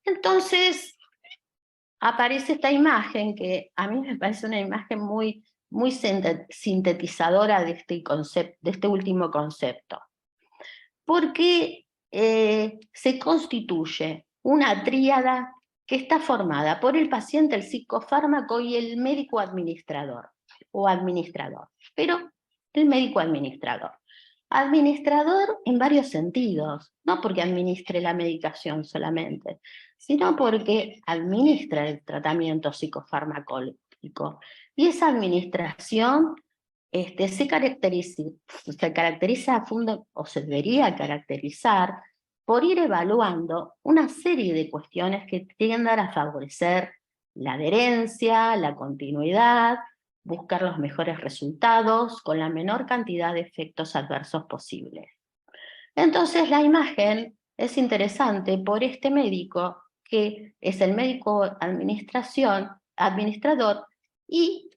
Entonces, aparece esta imagen que a mí me parece una imagen muy sintetizadora de este último concepto. Porque se constituye una tríada que está formada por el paciente, el psicofármaco y el médico administrador, o administrador, pero el médico administrador. Administrador en varios sentidos, no porque administre la medicación solamente, sino porque administra el tratamiento psicofarmacológico. Y esa administración se caracteriza o se debería caracterizar por ir evaluando una serie de cuestiones que tiendan a favorecer la adherencia, la continuidad, buscar los mejores resultados con la menor cantidad de efectos adversos posibles. Entonces la imagen es interesante por este médico, que es el médico administrador, y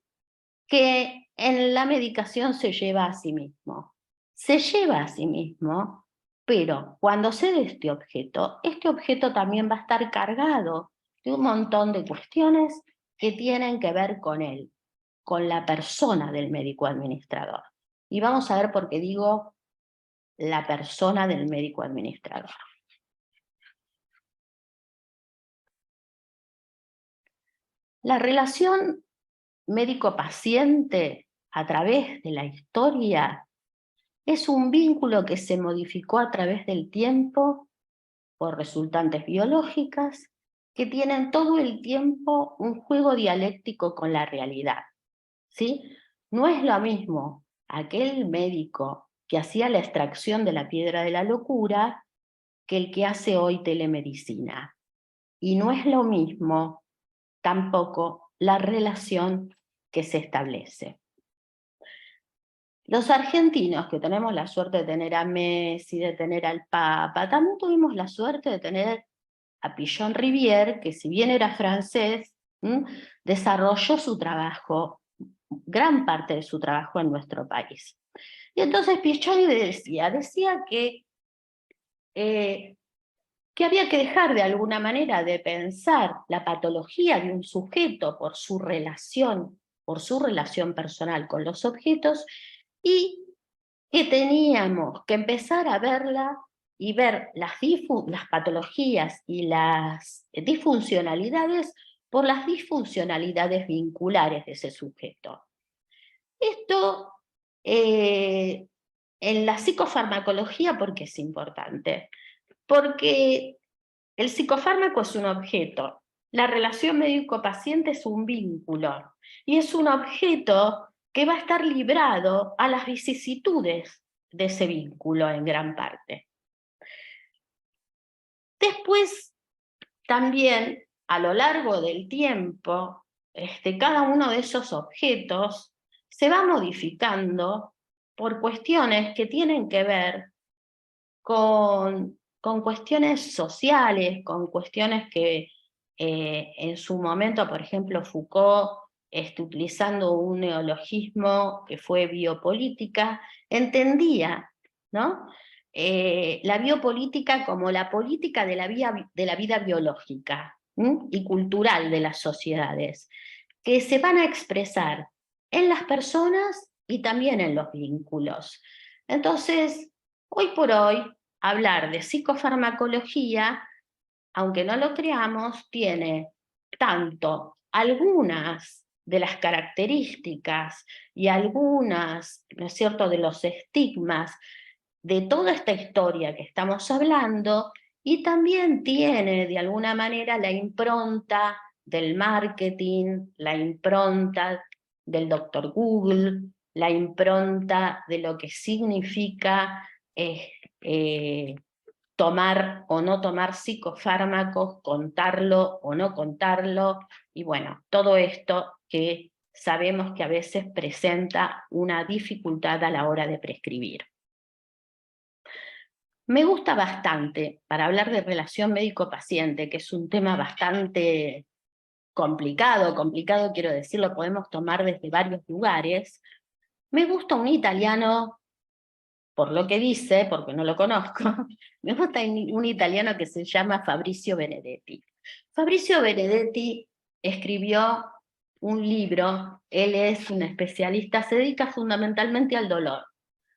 que en la medicación se lleva a sí mismo. Se lleva a sí mismo, pero cuando se dé este objeto también va a estar cargado de un montón de cuestiones que tienen que ver con él, con la persona del médico administrador. Y vamos a ver por qué digo la persona del médico administrador. La relación médico-paciente a través de la historia es un vínculo que se modificó a través del tiempo por resultantes biológicas que tienen todo el tiempo un juego dialéctico con la realidad, ¿sí? No es lo mismo aquel médico que hacía la extracción de la piedra de la locura que el que hace hoy telemedicina. Y no es lo mismo tampoco la relación que se establece. Los argentinos, que tenemos la suerte de tener a Messi, de tener al Papa, también tuvimos la suerte de tener a Pillon Rivière, que si bien era francés, desarrolló su trabajo, gran parte de su trabajo en nuestro país. Y entonces Pillon decía que había que dejar de alguna manera de pensar la patología de un sujeto por su relación personal con los objetos, y que teníamos que empezar a verla y ver las patologías y las disfuncionalidades por las disfuncionalidades vinculares de ese sujeto. Esto en la psicofarmacología, ¿por qué es importante? Porque el psicofármaco es un objeto, la relación médico-paciente es un vínculo, y es un objeto que va a estar librado a las vicisitudes de ese vínculo en gran parte. Después, también, a lo largo del tiempo, cada uno de esos objetos se va modificando por cuestiones que tienen que ver con cuestiones sociales, con cuestiones que en su momento, por ejemplo, Foucault, utilizando un neologismo que fue biopolítica, entendía, ¿no? La biopolítica como la política de la vida biológica y cultural de las sociedades. que se van a expresar en las personas y también en los vínculos. Entonces, hoy por hoy, hablar de psicofarmacología, aunque no lo creamos, tiene tanto algunas de las características y algunas, ¿no es cierto?, de los estigmas de toda esta historia que estamos hablando, y también tiene de alguna manera la impronta del marketing, la impronta del Dr. Google, la impronta de lo que significa tomar o no tomar psicofármacos, contarlo o no contarlo, y bueno, todo esto que sabemos que a veces presenta una dificultad a la hora de prescribir. Me gusta bastante, para hablar de relación médico-paciente, que es un tema bastante complicado quiero decir, lo podemos tomar desde varios lugares. Me gusta un italiano, por lo que dice, porque no lo conozco, me gusta un italiano que se llama Fabrizio Benedetti. Fabrizio Benedetti escribió un libro, él es un especialista, se dedica fundamentalmente al dolor,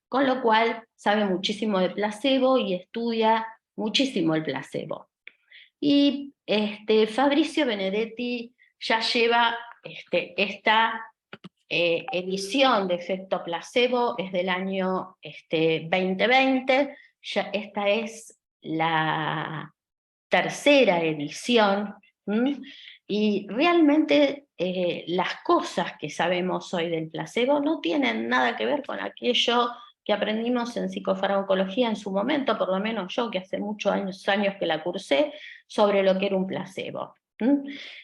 con lo cual sabe muchísimo de placebo y estudia muchísimo el placebo. Y Fabrizio Benedetti ya lleva esta edición de efecto placebo, es del año 2020, ya esta es la tercera edición, y realmente las cosas que sabemos hoy del placebo no tienen nada que ver con aquello que aprendimos en psicofarmacología en su momento, por lo menos yo, que hace muchos años que la cursé, sobre lo que era un placebo.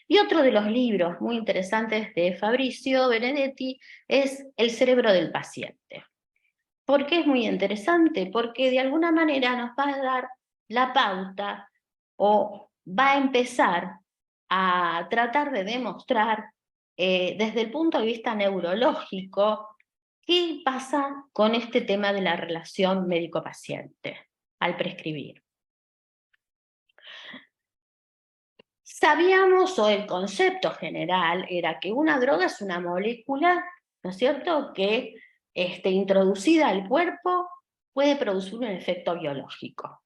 Y otro de los libros muy interesantes de Fabrizio Benedetti es El cerebro del paciente. ¿Por qué es muy interesante? Porque de alguna manera nos va a dar la pauta o va a empezar a tratar de demostrar desde el punto de vista neurológico qué pasa con este tema de la relación médico-paciente al prescribir. Sabíamos, o el concepto general era que una droga es una molécula, ¿no es cierto?, que introducida al cuerpo puede producir un efecto biológico.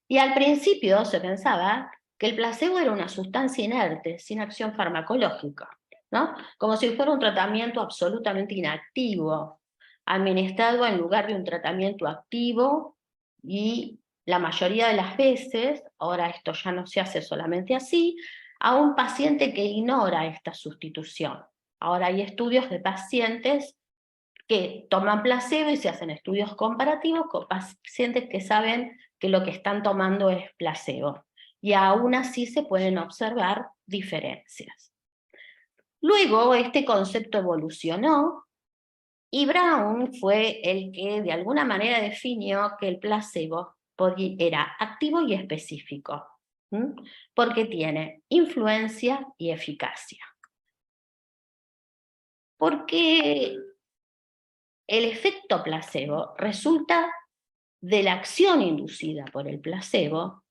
Y al principio se pensaba que el placebo era una sustancia inerte, sin acción farmacológica, ¿no? Como si fuera un tratamiento absolutamente inactivo, administrado en lugar de un tratamiento activo, y la mayoría de las veces, ahora esto ya no se hace solamente así, a un paciente que ignora esta sustitución. Ahora hay estudios de pacientes que toman placebo y se hacen estudios comparativos con pacientes que saben que lo que están tomando es placebo. Y aún así se pueden observar diferencias. Luego este concepto evolucionó y Brown fue el que de alguna manera definió que el placebo era activo y específico, porque tiene influencia y eficacia. Porque el efecto placebo resulta de la acción inducida por el placebo,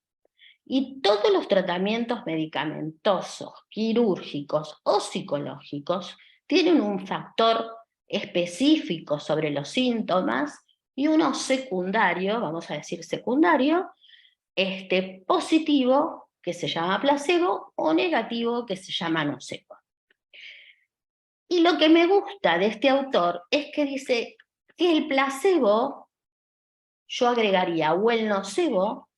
y todos los tratamientos medicamentosos, quirúrgicos o psicológicos tienen un factor específico sobre los síntomas y uno secundario, vamos a decir secundario, positivo, que se llama placebo, o negativo, que se llama nocebo. Y lo que me gusta de este autor es que dice que el placebo, yo agregaría, o el nocebo,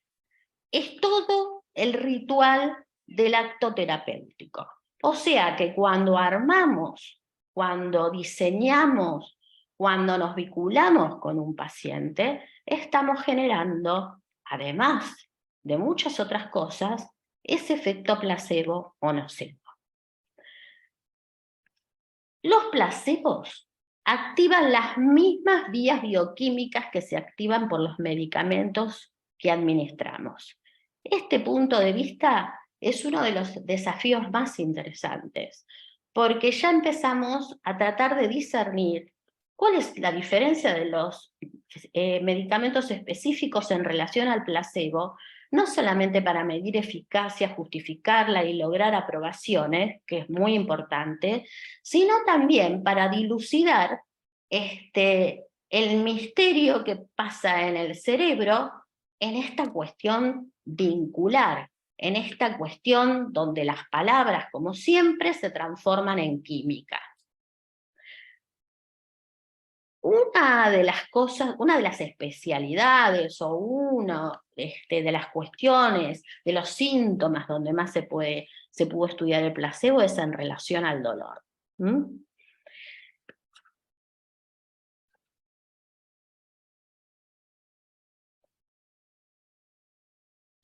es todo el ritual del acto terapéutico. O sea que cuando armamos, cuando diseñamos, cuando nos vinculamos con un paciente, estamos generando, además de muchas otras cosas, ese efecto placebo o nocebo. Los placebos activan las mismas vías bioquímicas que se activan por los medicamentos que administramos. Este punto de vista es uno de los desafíos más interesantes, porque ya empezamos a tratar de discernir cuál es la diferencia de los medicamentos específicos en relación al placebo, no solamente para medir eficacia, justificarla y lograr aprobaciones, que es muy importante, sino también para dilucidar el misterio que pasa en el cerebro en esta cuestión vincular, en esta cuestión donde las palabras, como siempre, se transforman en química. Una de las cosas, una de las especialidades o una de las cuestiones, de los síntomas donde más se pudo estudiar el placebo es en relación al dolor.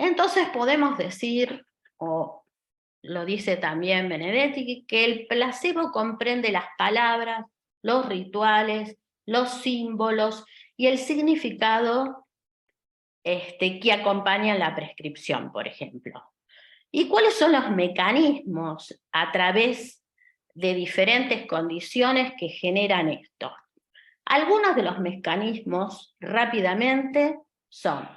Entonces podemos decir, o lo dice también Benedetti, que el placebo comprende las palabras, los rituales, los símbolos y el significado que acompañan la prescripción, por ejemplo. ¿Y cuáles son los mecanismos a través de diferentes condiciones que generan esto? Algunos de los mecanismos, rápidamente, son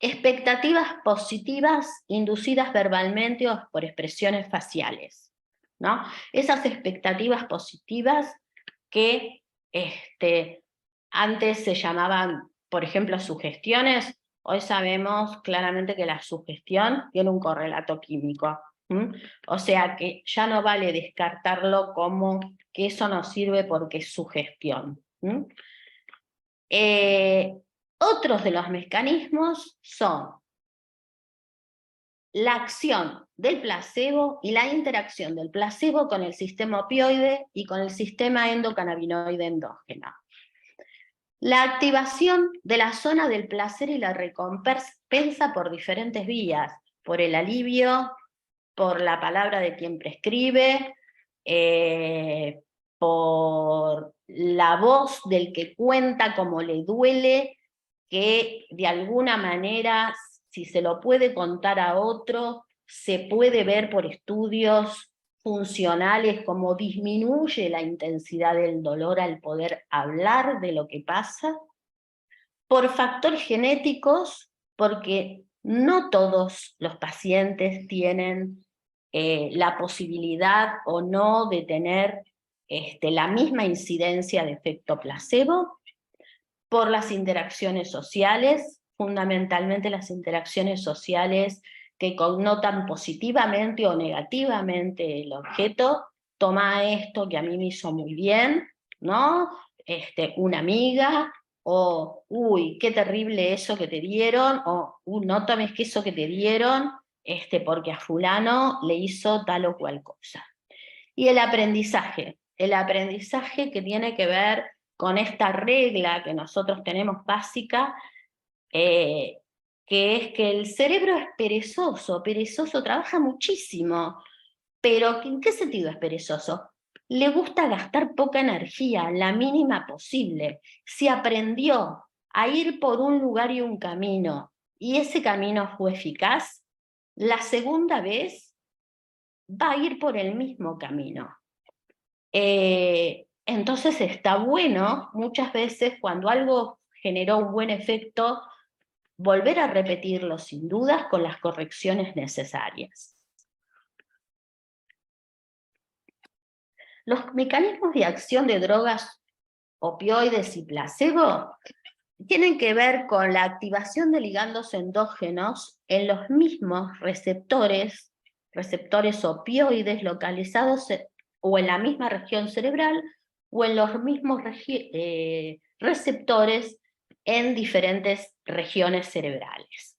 expectativas positivas inducidas verbalmente o por expresiones faciales, ¿no? Esas expectativas positivas que antes se llamaban, por ejemplo, sugestiones, hoy sabemos claramente que la sugestión tiene un correlato químico. O sea que ya no vale descartarlo como que eso nos sirve porque es sugestión. Otros de los mecanismos son la acción del placebo y la interacción del placebo con el sistema opioide y con el sistema endocannabinoide endógeno. La activación de la zona del placer y la recompensa por diferentes vías, por el alivio, por la palabra de quien prescribe, por la voz del que cuenta cómo le duele, que de alguna manera, si se lo puede contar a otro, se puede ver por estudios funcionales cómo disminuye la intensidad del dolor al poder hablar de lo que pasa. Por factores genéticos, porque no todos los pacientes tienen la posibilidad o no de tener la misma incidencia de efecto placebo. Por las interacciones sociales, fundamentalmente las interacciones sociales que connotan positivamente o negativamente el objeto. Toma esto que a mí me hizo muy bien, ¿no? Una amiga, o uy, qué terrible eso que te dieron, o no tomes que eso que te dieron, porque a fulano le hizo tal o cual cosa. Y el aprendizaje que tiene que ver con esta regla que nosotros tenemos básica, que es que el cerebro es perezoso, trabaja muchísimo, pero ¿en qué sentido es perezoso? Le gusta gastar poca energía, la mínima posible. Si aprendió a ir por un lugar y un camino, y ese camino fue eficaz, la segunda vez va a ir por el mismo camino. Entonces está bueno, muchas veces cuando algo generó un buen efecto, volver a repetirlo sin dudas con las correcciones necesarias. Los mecanismos de acción de drogas opioides y placebo tienen que ver con la activación de ligandos endógenos en los mismos receptores opioides localizados o en la misma región cerebral o en los mismos receptores en diferentes regiones cerebrales.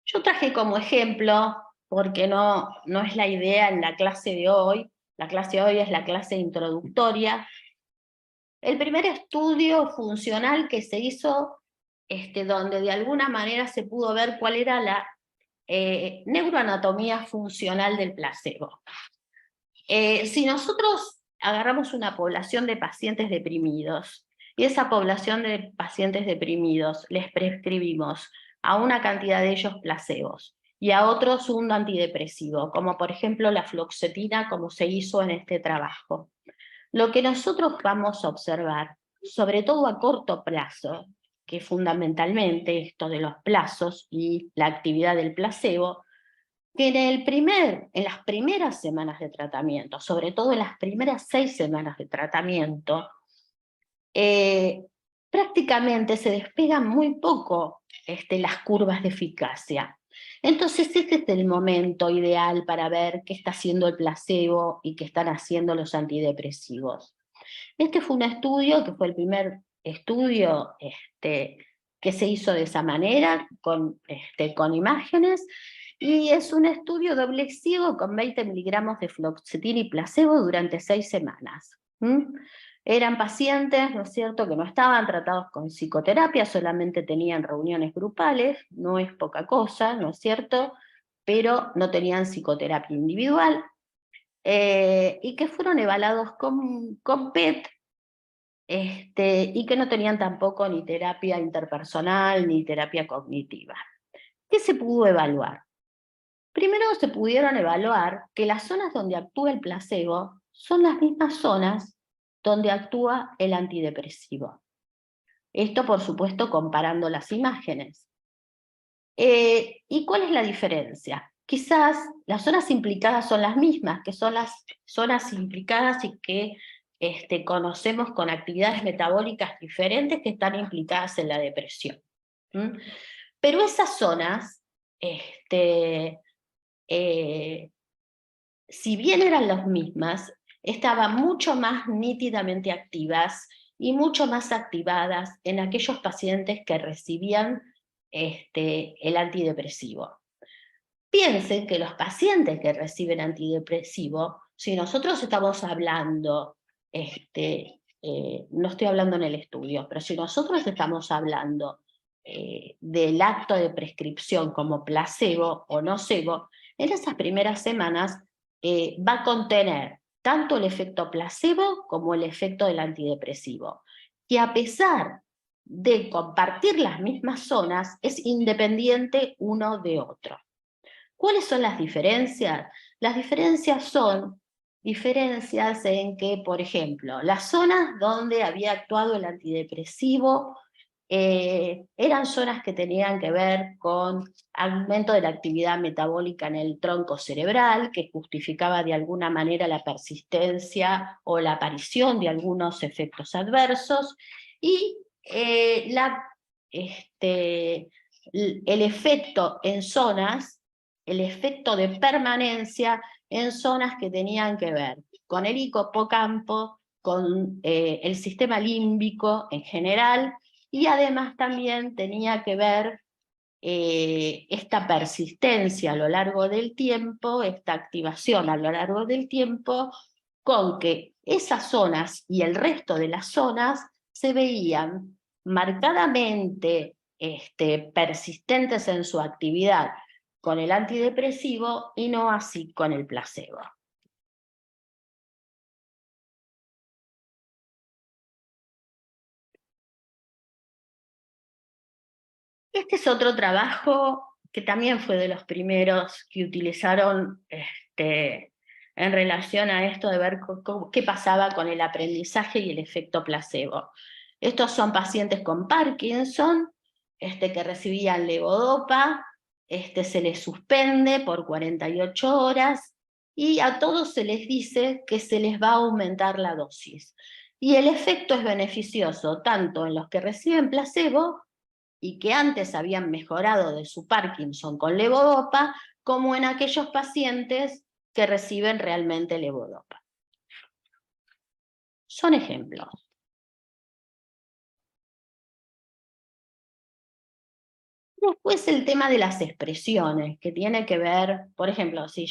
Yo traje como ejemplo, porque no es la idea en la clase de hoy es la clase introductoria, el primer estudio funcional que se hizo, donde de alguna manera se pudo ver cuál era la neuroanatomía funcional del placebo. Si nosotros agarramos una población de pacientes deprimidos, y esa población de pacientes deprimidos les prescribimos a una cantidad de ellos placebos, y a otros un antidepresivo, como por ejemplo la fluoxetina, como se hizo en este trabajo. Lo que nosotros vamos a observar, sobre todo a corto plazo, que fundamentalmente esto de los plazos y la actividad del placebo, que en las primeras semanas de tratamiento, sobre todo en las primeras 6 semanas de tratamiento, prácticamente se despegan muy poco las curvas de eficacia. Entonces este es el momento ideal para ver qué está haciendo el placebo y qué están haciendo los antidepresivos. Este fue un estudio que fue el primer estudio que se hizo de esa manera, con imágenes, y es un estudio doble ciego con 20 miligramos de fluoxetina y placebo durante 6 semanas. Eran pacientes, ¿no es cierto?, que no estaban tratados con psicoterapia, solamente tenían reuniones grupales, no es poca cosa, ¿no es cierto?, pero no tenían psicoterapia individual, y que fueron evaluados con PET, y que no tenían tampoco ni terapia interpersonal ni terapia cognitiva. ¿Qué se pudo evaluar? Primero se pudieron evaluar que las zonas donde actúa el placebo son las mismas zonas donde actúa el antidepresivo. Esto, por supuesto, comparando las imágenes. ¿Y cuál es la diferencia? Quizás las zonas implicadas son las mismas, que son las zonas implicadas y que conocemos con actividades metabólicas diferentes que están implicadas en la depresión. Pero esas zonas, si bien eran las mismas, estaban mucho más nítidamente activas y mucho más activadas en aquellos pacientes que recibían el antidepresivo. Piensen que los pacientes que reciben antidepresivo, si nosotros estamos hablando, no estoy hablando en el estudio, pero si nosotros estamos hablando del acto de prescripción como placebo o nocebo, en esas primeras semanas va a contener tanto el efecto placebo como el efecto del antidepresivo. Y a pesar de compartir las mismas zonas, es independiente uno de otro. ¿Cuáles son las diferencias? Las diferencias son diferencias en que, por ejemplo, las zonas donde había actuado el antidepresivo eran zonas que tenían que ver con aumento de la actividad metabólica en el tronco cerebral, que justificaba de alguna manera la persistencia o la aparición de algunos efectos adversos, y el efecto en zonas, el efecto de permanencia en zonas que tenían que ver con el hipocampo, con el sistema límbico en general, y además también tenía que ver esta persistencia a lo largo del tiempo, esta activación a lo largo del tiempo, con que esas zonas y el resto de las zonas se veían marcadamente persistentes en su actividad con el antidepresivo y no así con el placebo. Este es otro trabajo que también fue de los primeros que utilizaron en relación a esto de ver qué pasaba con el aprendizaje y el efecto placebo. Estos son pacientes con Parkinson, que recibían levodopa, se les suspende por 48 horas, y a todos se les dice que se les va a aumentar la dosis. Y el efecto es beneficioso tanto en los que reciben placebo y que antes habían mejorado de su Parkinson con levodopa, como en aquellos pacientes que reciben realmente levodopa. Son ejemplos. Después el tema de las expresiones, que tiene que ver, por ejemplo, si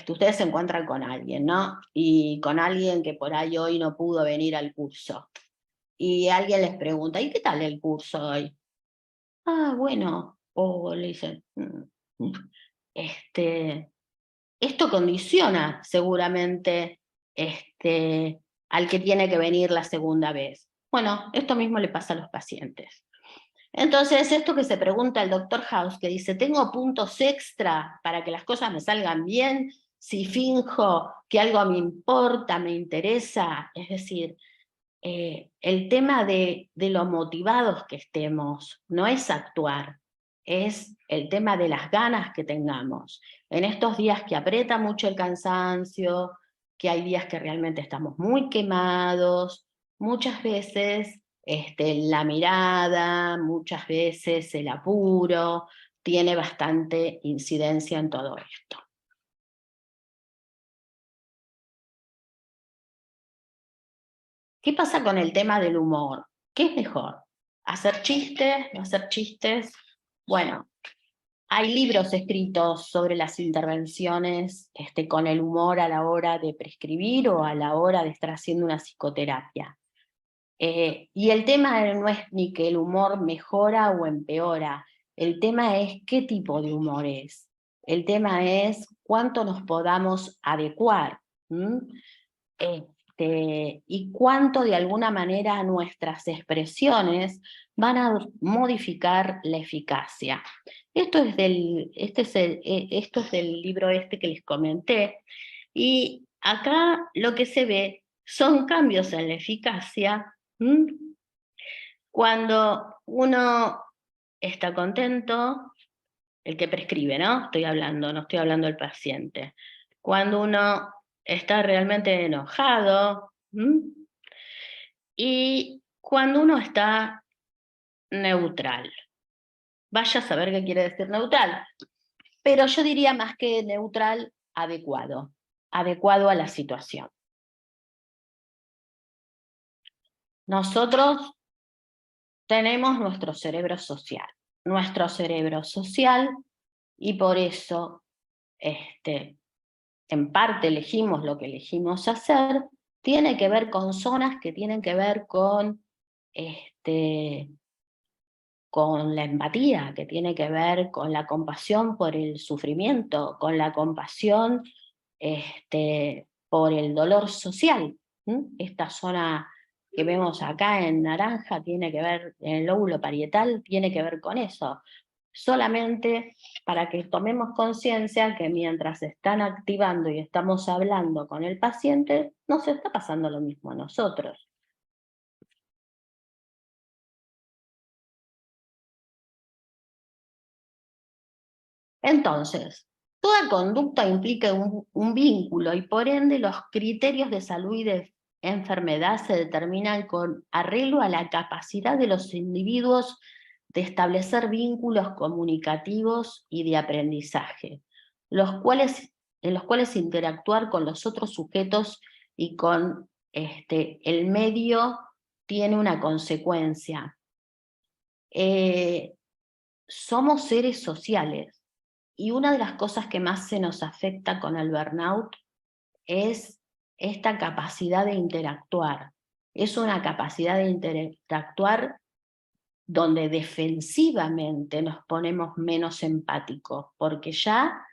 ustedes se encuentran con alguien, ¿no? Y con alguien que por ahí hoy no pudo venir al curso. Y alguien les pregunta, ¿y qué tal el curso hoy? Ah, bueno. O le dicen, esto condiciona seguramente al que tiene que venir la segunda vez. Bueno, esto mismo le pasa a los pacientes. Entonces, esto que se pregunta el doctor House, que dice, ¿tengo puntos extra para que las cosas me salgan bien? Si finjo que algo me importa, me interesa, es decir, el tema de lo motivados que estemos, no es actuar, es el tema de las ganas que tengamos. En estos días que aprieta mucho el cansancio, que hay días que realmente estamos muy quemados, muchas veces la mirada, muchas veces el apuro, tiene bastante incidencia en todo esto. ¿Qué pasa con el tema del humor? ¿Qué es mejor? ¿Hacer chistes? ¿No hacer chistes? Bueno, hay libros escritos sobre las intervenciones con el humor a la hora de prescribir o a la hora de estar haciendo una psicoterapia. Y el tema no es ni que el humor mejora o empeora, el tema es qué tipo de humor es. El tema es cuánto nos podamos adecuar. Y cuánto de alguna manera nuestras expresiones van a modificar la eficacia. Esto es del libro que les comenté, y acá lo que se ve son cambios en la eficacia cuando uno está contento, el que prescribe, ¿no? No estoy hablando del paciente. Cuando uno está realmente enojado, y cuando uno está neutral. Vaya a saber qué quiere decir neutral, pero yo diría más que neutral, adecuado a la situación. Nosotros tenemos nuestro cerebro social, y por eso en parte elegimos lo que elegimos hacer, tiene que ver con zonas que tienen que ver con la empatía, que tiene que ver con la compasión por el sufrimiento, con la compasión por el dolor social. Esta zona que vemos acá en naranja tiene que ver, en el lóbulo parietal, tiene que ver con eso. Solamente para que tomemos conciencia que mientras se están activando y estamos hablando con el paciente, nos está pasando lo mismo a nosotros. Entonces, toda conducta implica un vínculo y por ende los criterios de salud y de enfermedad se determinan con arreglo a la capacidad de los individuos de establecer vínculos comunicativos y de aprendizaje, en los cuales interactuar con los otros sujetos y con el medio tiene una consecuencia. Somos seres sociales. Y una de las cosas que más se nos afecta con el burnout es esta capacidad de interactuar. Es una capacidad de interactuar donde defensivamente nos ponemos menos empáticos, porque ya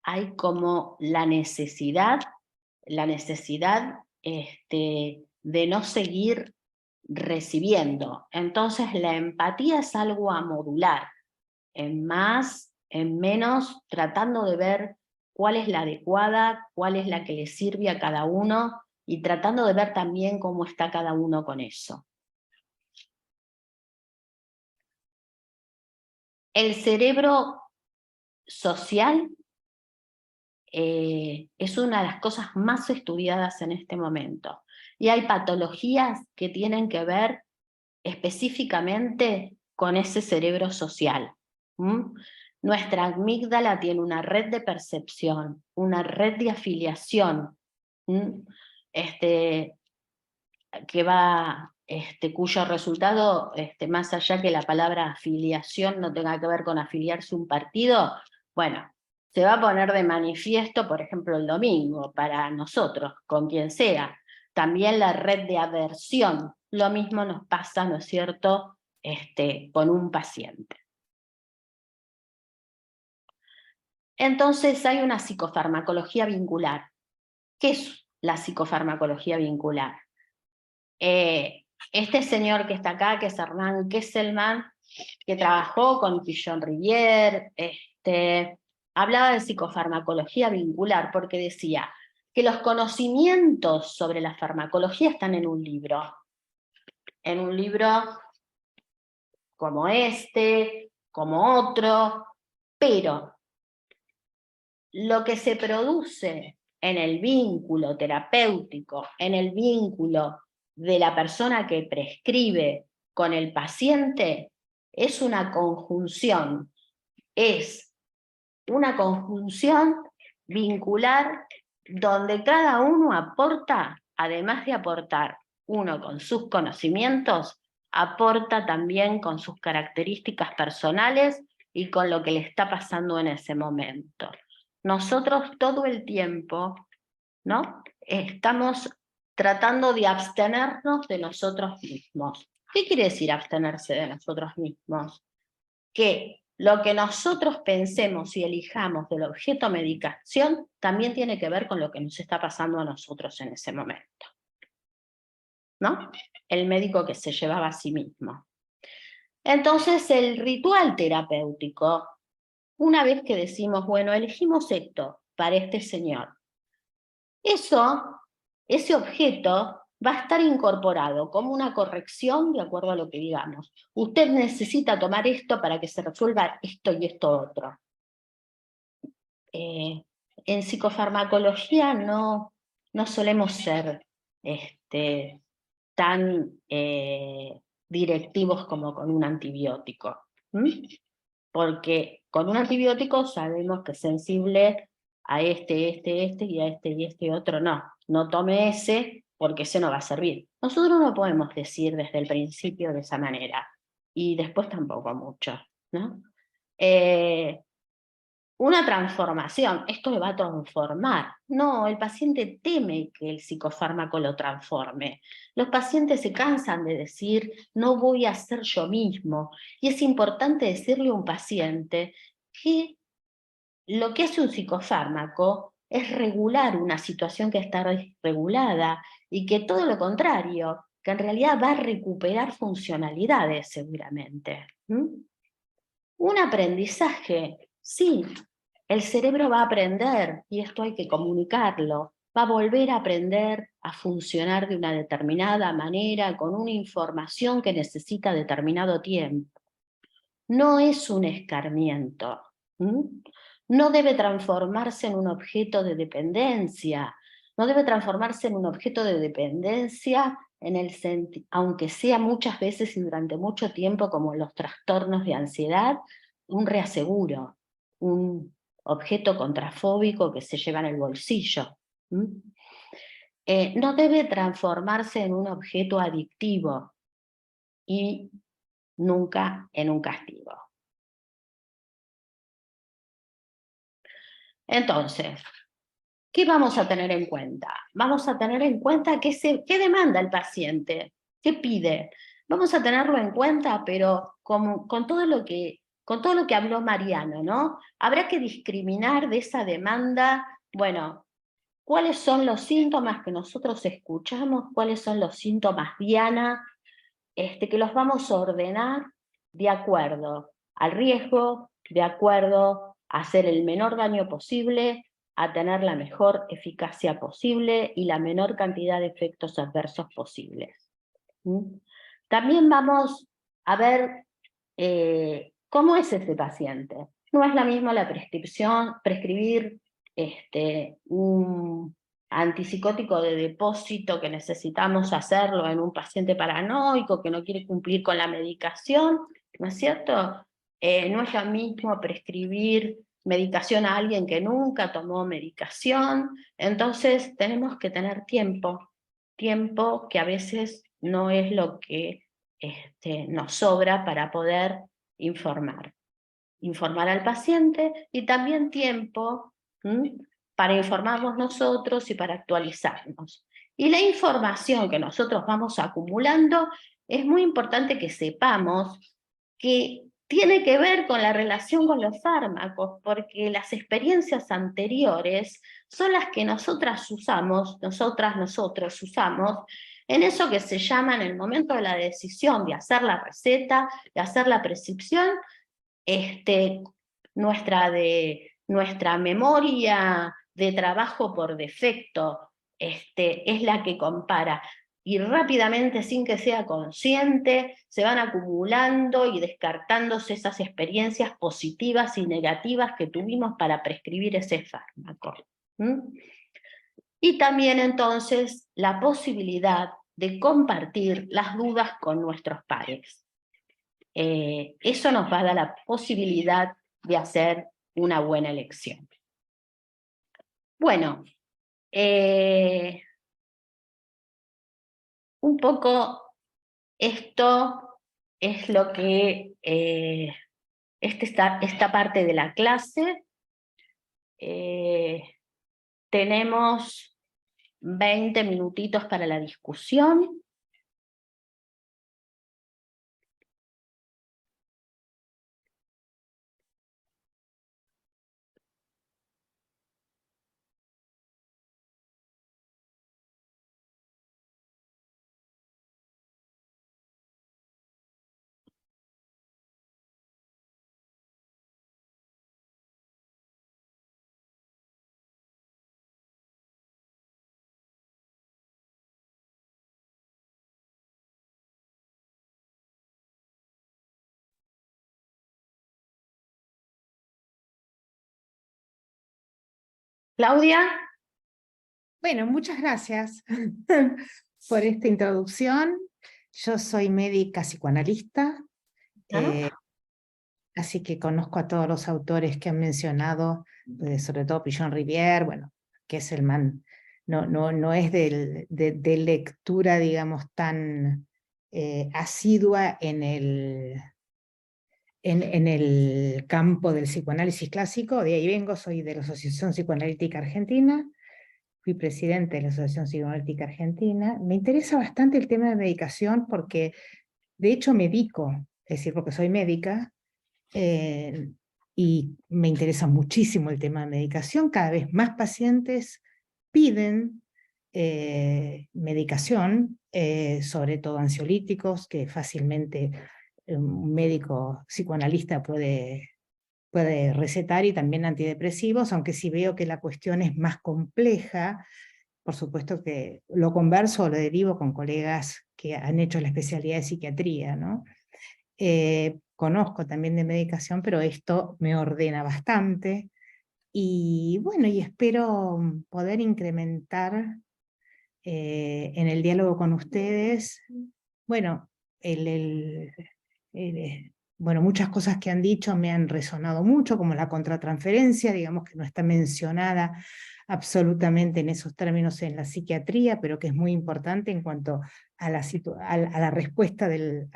hay como la necesidad de no seguir recibiendo. Entonces la empatía es algo a modular, en más, en menos, tratando de ver cuál es la adecuada, cuál es la que le sirve a cada uno, y tratando de ver también cómo está cada uno con eso. El cerebro social es una de las cosas más estudiadas en este momento, y hay patologías que tienen que ver específicamente con ese cerebro social. Nuestra amígdala tiene una red de percepción, una red de afiliación, cuyo resultado, más allá que la palabra afiliación no tenga que ver con afiliarse a un partido, bueno, se va a poner de manifiesto, por ejemplo, el domingo, para nosotros, con quien sea. También la red de aversión, lo mismo nos pasa, ¿no es cierto?, con un paciente. Entonces hay una psicofarmacología vincular. ¿Qué es la psicofarmacología vincular? Este señor que está acá, que es Hernán Kesselman, que trabajó con Fillon-Rivière, hablaba de psicofarmacología vincular porque decía que los conocimientos sobre la farmacología están en un libro, en un libro como este, como otro, pero lo que se produce en el vínculo terapéutico, en el vínculo de la persona que prescribe con el paciente, es una conjunción vincular donde cada uno aporta, además de aportar uno con sus conocimientos, aporta también con sus características personales y con lo que le está pasando en ese momento. Nosotros todo el tiempo, ¿no?, estamos tratando de abstenernos de nosotros mismos. ¿Qué quiere decir abstenerse de nosotros mismos? Que lo que nosotros pensemos y elijamos del objeto medicación también tiene que ver con lo que nos está pasando a nosotros en ese momento, ¿no? El médico que se llevaba a sí mismo. Entonces el ritual terapéutico, una vez que decimos, bueno, elegimos esto para este señor, ese objeto va a estar incorporado como una corrección de acuerdo a lo que digamos. Usted necesita tomar esto para que se resuelva esto y esto otro. En psicofarmacología no solemos ser tan directivos como con un antibiótico. Porque con un antibiótico sabemos que es sensible a este y a este y este otro. No tome ese porque ese no va a servir. Nosotros no podemos decir desde el principio de esa manera. Y después tampoco mucho, ¿no? Una transformación, esto le va a transformar. No, el paciente teme que el psicofármaco lo transforme. Los pacientes se cansan de decir, no voy a ser yo mismo. Y es importante decirle a un paciente que lo que hace un psicofármaco es regular una situación que está desregulada y que todo lo contrario, que en realidad va a recuperar funcionalidades seguramente. Un aprendizaje, sí, el cerebro va a aprender, y esto hay que comunicarlo, va a volver a aprender a funcionar de una determinada manera, con una información que necesita determinado tiempo. No es un escarmiento, no debe transformarse en un objeto de dependencia, no debe transformarse en un objeto de dependencia aunque sea muchas veces y durante mucho tiempo, como los trastornos de ansiedad, un reaseguro, un objeto contrafóbico que se lleva en el bolsillo. No debe transformarse en un objeto adictivo y nunca en un castigo. Entonces, ¿qué vamos a tener en cuenta? Vamos a tener en cuenta qué demanda el paciente, qué pide. Vamos a tenerlo en cuenta, pero con todo lo que habló Mariano, ¿no? Habrá que discriminar de esa demanda, bueno, cuáles son los síntomas que nosotros escuchamos, cuáles son los síntomas diana, que los vamos a ordenar de acuerdo al riesgo, de acuerdo a hacer el menor daño posible, a tener la mejor eficacia posible y la menor cantidad de efectos adversos posibles. También vamos a ver cómo es ese paciente. No es la misma la prescribir un antipsicótico de depósito que necesitamos hacerlo en un paciente paranoico que no quiere cumplir con la medicación, ¿no es cierto? No es lo mismo prescribir medicación a alguien que nunca tomó medicación. Entonces tenemos que tener tiempo que a veces no es lo que nos sobra para poder informar al paciente, y también tiempo para informarnos nosotros y para actualizarnos. Y la información que nosotros vamos acumulando es muy importante que sepamos que tiene que ver con la relación con los fármacos, porque las experiencias anteriores son las que nosotros usamos en eso que se llama, en el momento de la decisión de hacer la receta, de hacer la prescripción, nuestra memoria de trabajo por defecto es la que compara y rápidamente, sin que sea consciente, se van acumulando y descartándose esas experiencias positivas y negativas que tuvimos para prescribir ese fármaco. Y también entonces la posibilidad de compartir las dudas con nuestros pares. Eso nos va a dar la posibilidad de hacer una buena elección. Bueno, un poco esto es lo que esta parte de la clase. Tenemos 20 minutitos para la discusión. Claudia. Bueno, muchas gracias por esta introducción. Yo soy médica psicoanalista, así que conozco a todos los autores que han mencionado, sobre todo Pichon Rivière, bueno, que es el man, no es de lectura, digamos, tan asidua en el campo del psicoanálisis clásico. De ahí vengo, soy de la Asociación Psicoanalítica Argentina, fui presidente de la Asociación Psicoanalítica Argentina. Me interesa bastante el tema de medicación porque, de hecho, medico, es decir, porque soy médica, y me interesa muchísimo el tema de medicación. Cada vez más pacientes piden medicación, sobre todo ansiolíticos, que fácilmente un médico psicoanalista puede recetar, y también antidepresivos, aunque sí veo que la cuestión es más compleja. Por supuesto que lo converso o lo derivo con colegas que han hecho la especialidad de psiquiatría, ¿no? Conozco también de medicación, pero esto me ordena bastante, y bueno, y espero poder incrementar en el diálogo con ustedes, bueno, bueno, muchas cosas que han dicho me han resonado mucho, como la contratransferencia, digamos que no está mencionada absolutamente en esos términos en la psiquiatría, pero que es muy importante en cuanto a la respuesta del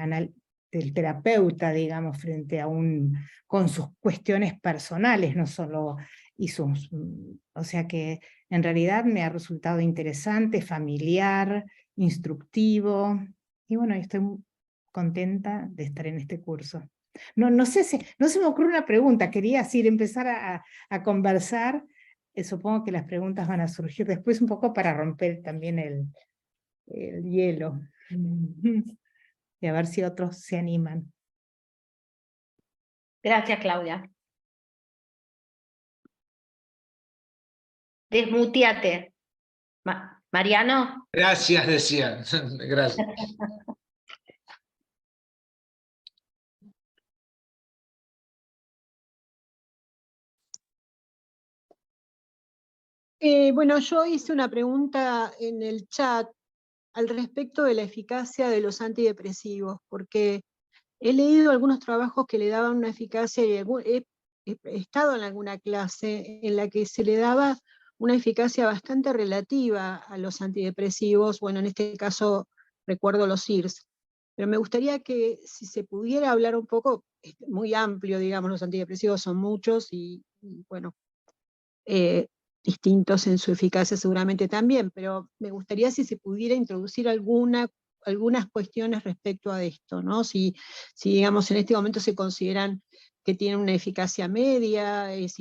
terapeuta, digamos, frente a con sus cuestiones personales, no solo, o sea que en realidad me ha resultado interesante, familiar, instructivo, y bueno, estoy contenta de estar en este curso. No sé no se me ocurre una pregunta, quería así empezar a conversar, supongo que las preguntas van a surgir después un poco para romper también el hielo, y a ver si otros se animan. Gracias, Claudia. Desmuteate. Mariano. Gracias, decían. Gracias. Bueno, yo hice una pregunta en el chat al respecto de la eficacia de los antidepresivos, porque he leído algunos trabajos que le daban una eficacia, y he estado en alguna clase en la que se le daba una eficacia bastante relativa a los antidepresivos, bueno, en este caso recuerdo los IRS, pero me gustaría que si se pudiera hablar un poco, muy amplio, digamos, los antidepresivos son muchos y bueno, distintos en su eficacia seguramente también, pero me gustaría si se pudiera introducir algunas cuestiones respecto a esto, ¿no? Si digamos en este momento se consideran que tienen una eficacia media, es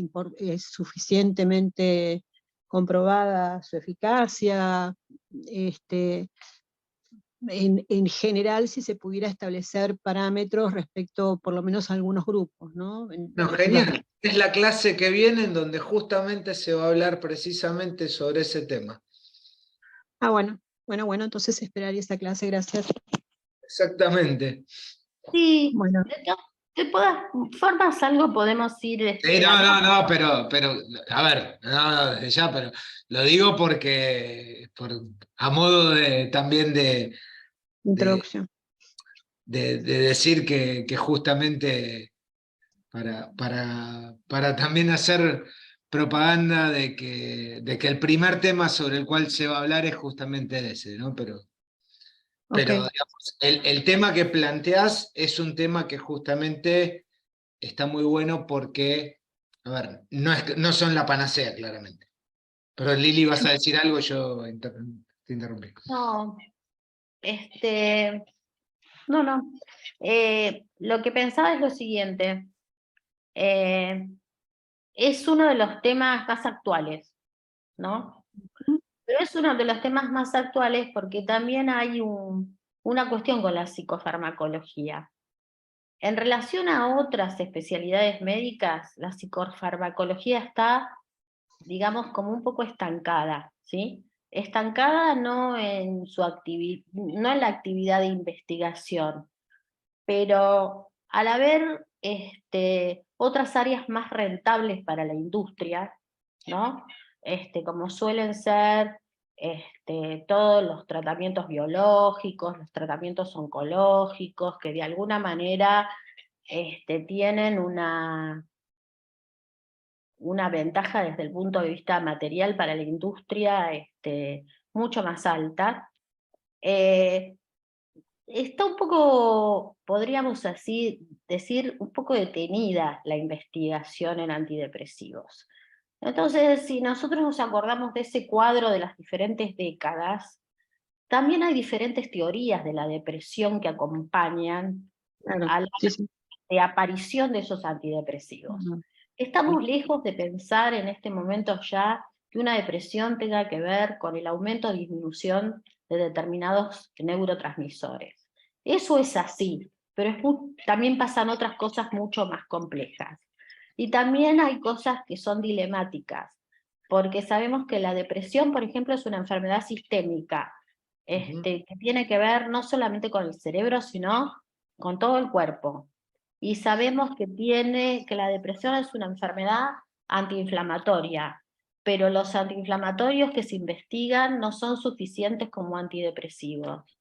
suficientemente comprobada su eficacia, en general, si se pudiera establecer parámetros respecto por lo menos a algunos grupos, ¿no? No, genial. Es la clase que viene en donde justamente se va a hablar precisamente sobre ese tema. Bueno, Bueno, entonces esperaría esa clase, gracias. Exactamente. Sí, Bueno, de todas formas algo podemos ir Sí, no, hablando. no, no, pero, a ver, no, desde ya, pero lo digo porque, a modo también de, introducción. de decir que justamente para también hacer propaganda de que el primer tema sobre el cual se va a hablar es justamente ese, ¿no? Ok, Digamos, el tema que planteás es un tema que justamente está muy bueno porque, a ver, no son la panacea, claramente. Pero Lili, vas a decir algo, yo te interrumpí. No, no, no. Lo que pensaba es lo siguiente. Eh, es uno de los temas más actuales, ¿no? Pero es uno de los temas más actuales porque también hay una cuestión con la psicofarmacología. En relación a otras especialidades médicas, la psicofarmacología está, digamos, como un poco estancada, ¿sí? Estancada no en no en la actividad de investigación, pero al haber otras áreas más rentables para la industria, ¿no? Como suelen ser todos los tratamientos biológicos, los tratamientos oncológicos, que de alguna manera tienen una ventaja desde el punto de vista material para la industria mucho más alta. Está un poco, podríamos así decir, un poco detenida la investigación en antidepresivos. Entonces, si nosotros nos acordamos de ese cuadro de las diferentes décadas, también hay diferentes teorías de la depresión que acompañan claro, a la sí, sí. aparición de esos antidepresivos. Ujú. Estamos lejos de pensar en este momento ya que una depresión tenga que ver con el aumento o disminución de determinados neurotransmisores. Eso es así, pero también pasan otras cosas mucho más complejas. Y también hay cosas que son dilemáticas, porque sabemos que la depresión, por ejemplo, es una enfermedad sistémica, que tiene que ver no solamente con el cerebro, sino con todo el cuerpo. Y sabemos que la depresión es una enfermedad antiinflamatoria, pero los antiinflamatorios que se investigan no son suficientes como antidepresivos.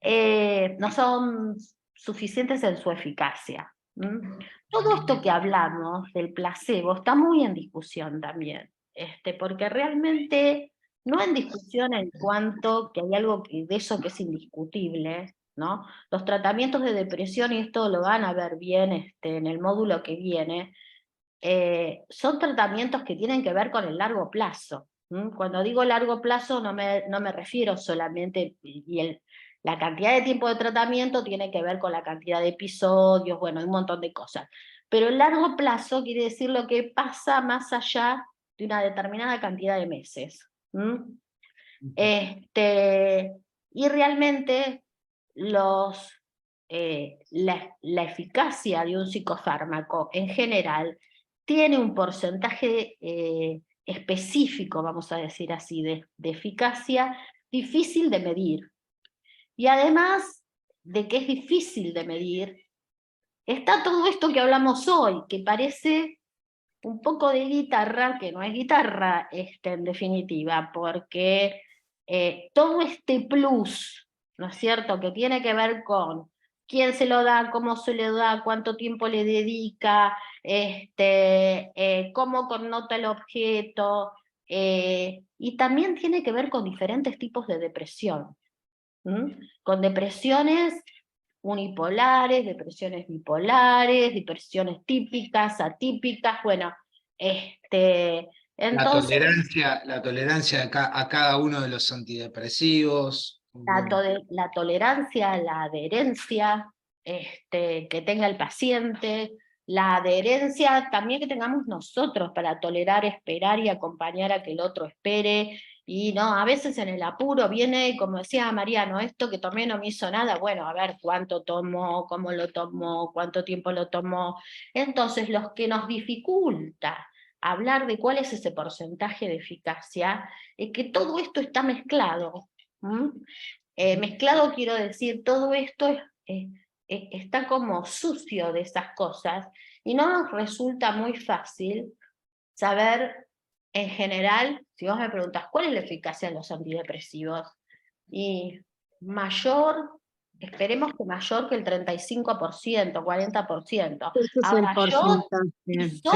No son suficientes en su eficacia. Todo esto que hablamos del placebo está muy en discusión también, porque realmente no en discusión en cuanto que hay algo de eso que es indiscutible, ¿no? Los tratamientos de depresión, y esto lo van a ver bien en el módulo que viene, son tratamientos que tienen que ver con el largo plazo. Cuando digo largo plazo no me refiero solamente, la cantidad de tiempo de tratamiento tiene que ver con la cantidad de episodios, bueno, un montón de cosas. Pero el largo plazo quiere decir lo que pasa más allá de una determinada cantidad de meses. Y realmente la eficacia de un psicofármaco en general tiene un porcentaje específico, vamos a decir así, de eficacia difícil de medir. Y además de que es difícil de medir, está todo esto que hablamos hoy, que parece un poco de guitarra, que no es guitarra en definitiva, porque todo este plus, ¿no es cierto?, que tiene que ver con quién se lo da, cómo se le da, cuánto tiempo le dedica, cómo connota el objeto, y también tiene que ver con diferentes tipos de depresión, con depresiones unipolares, depresiones bipolares, depresiones típicas, atípicas, bueno, entonces La tolerancia a cada uno de los antidepresivos. la tolerancia, la adherencia que tenga el paciente, la adherencia también que tengamos nosotros para tolerar, esperar y acompañar a que el otro espere. Y no, a veces en el apuro viene, como decía Mariano, esto que tomé no me hizo nada, bueno, a ver cuánto tomó, cómo lo tomó, cuánto tiempo lo tomó. Entonces, los que nos dificulta hablar de cuál es ese porcentaje de eficacia, es que todo esto está mezclado. ¿Mm? Mezclado quiero decir, todo esto está como sucio de esas cosas, y no nos resulta muy fácil saber, en general, si vos me preguntas, ¿cuál es la eficacia de los antidepresivos? Y mayor, esperemos que mayor que el 35%, 40%. Ese es el Ahora, yo, porcentaje, 35.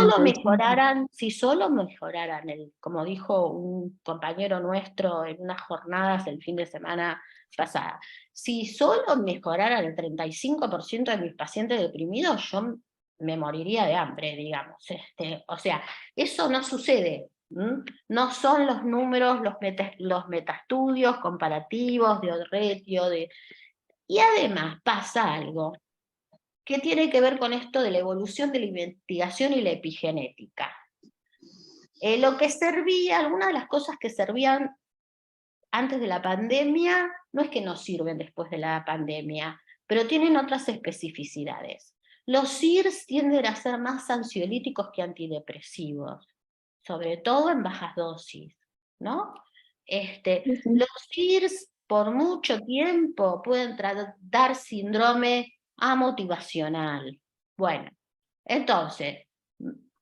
si solo mejoraran, como dijo un compañero nuestro en unas jornadas el fin de semana pasada, si solo mejoraran el 35% de mis pacientes deprimidos, yo me moriría de hambre, digamos. O sea, eso no sucede. No son los números, los metaestudios comparativos de Odretio, y además pasa algo que tiene que ver con esto de la evolución de la investigación y la epigenética. Lo que servía, algunas de las cosas que servían antes de la pandemia, no es que no sirven después de la pandemia, pero tienen otras especificidades. Los SIRS tienden a ser más ansiolíticos que antidepresivos, sobre todo en bajas dosis, ¿no? Los SIRS por mucho tiempo pueden dar síndrome amotivacional. Bueno, entonces,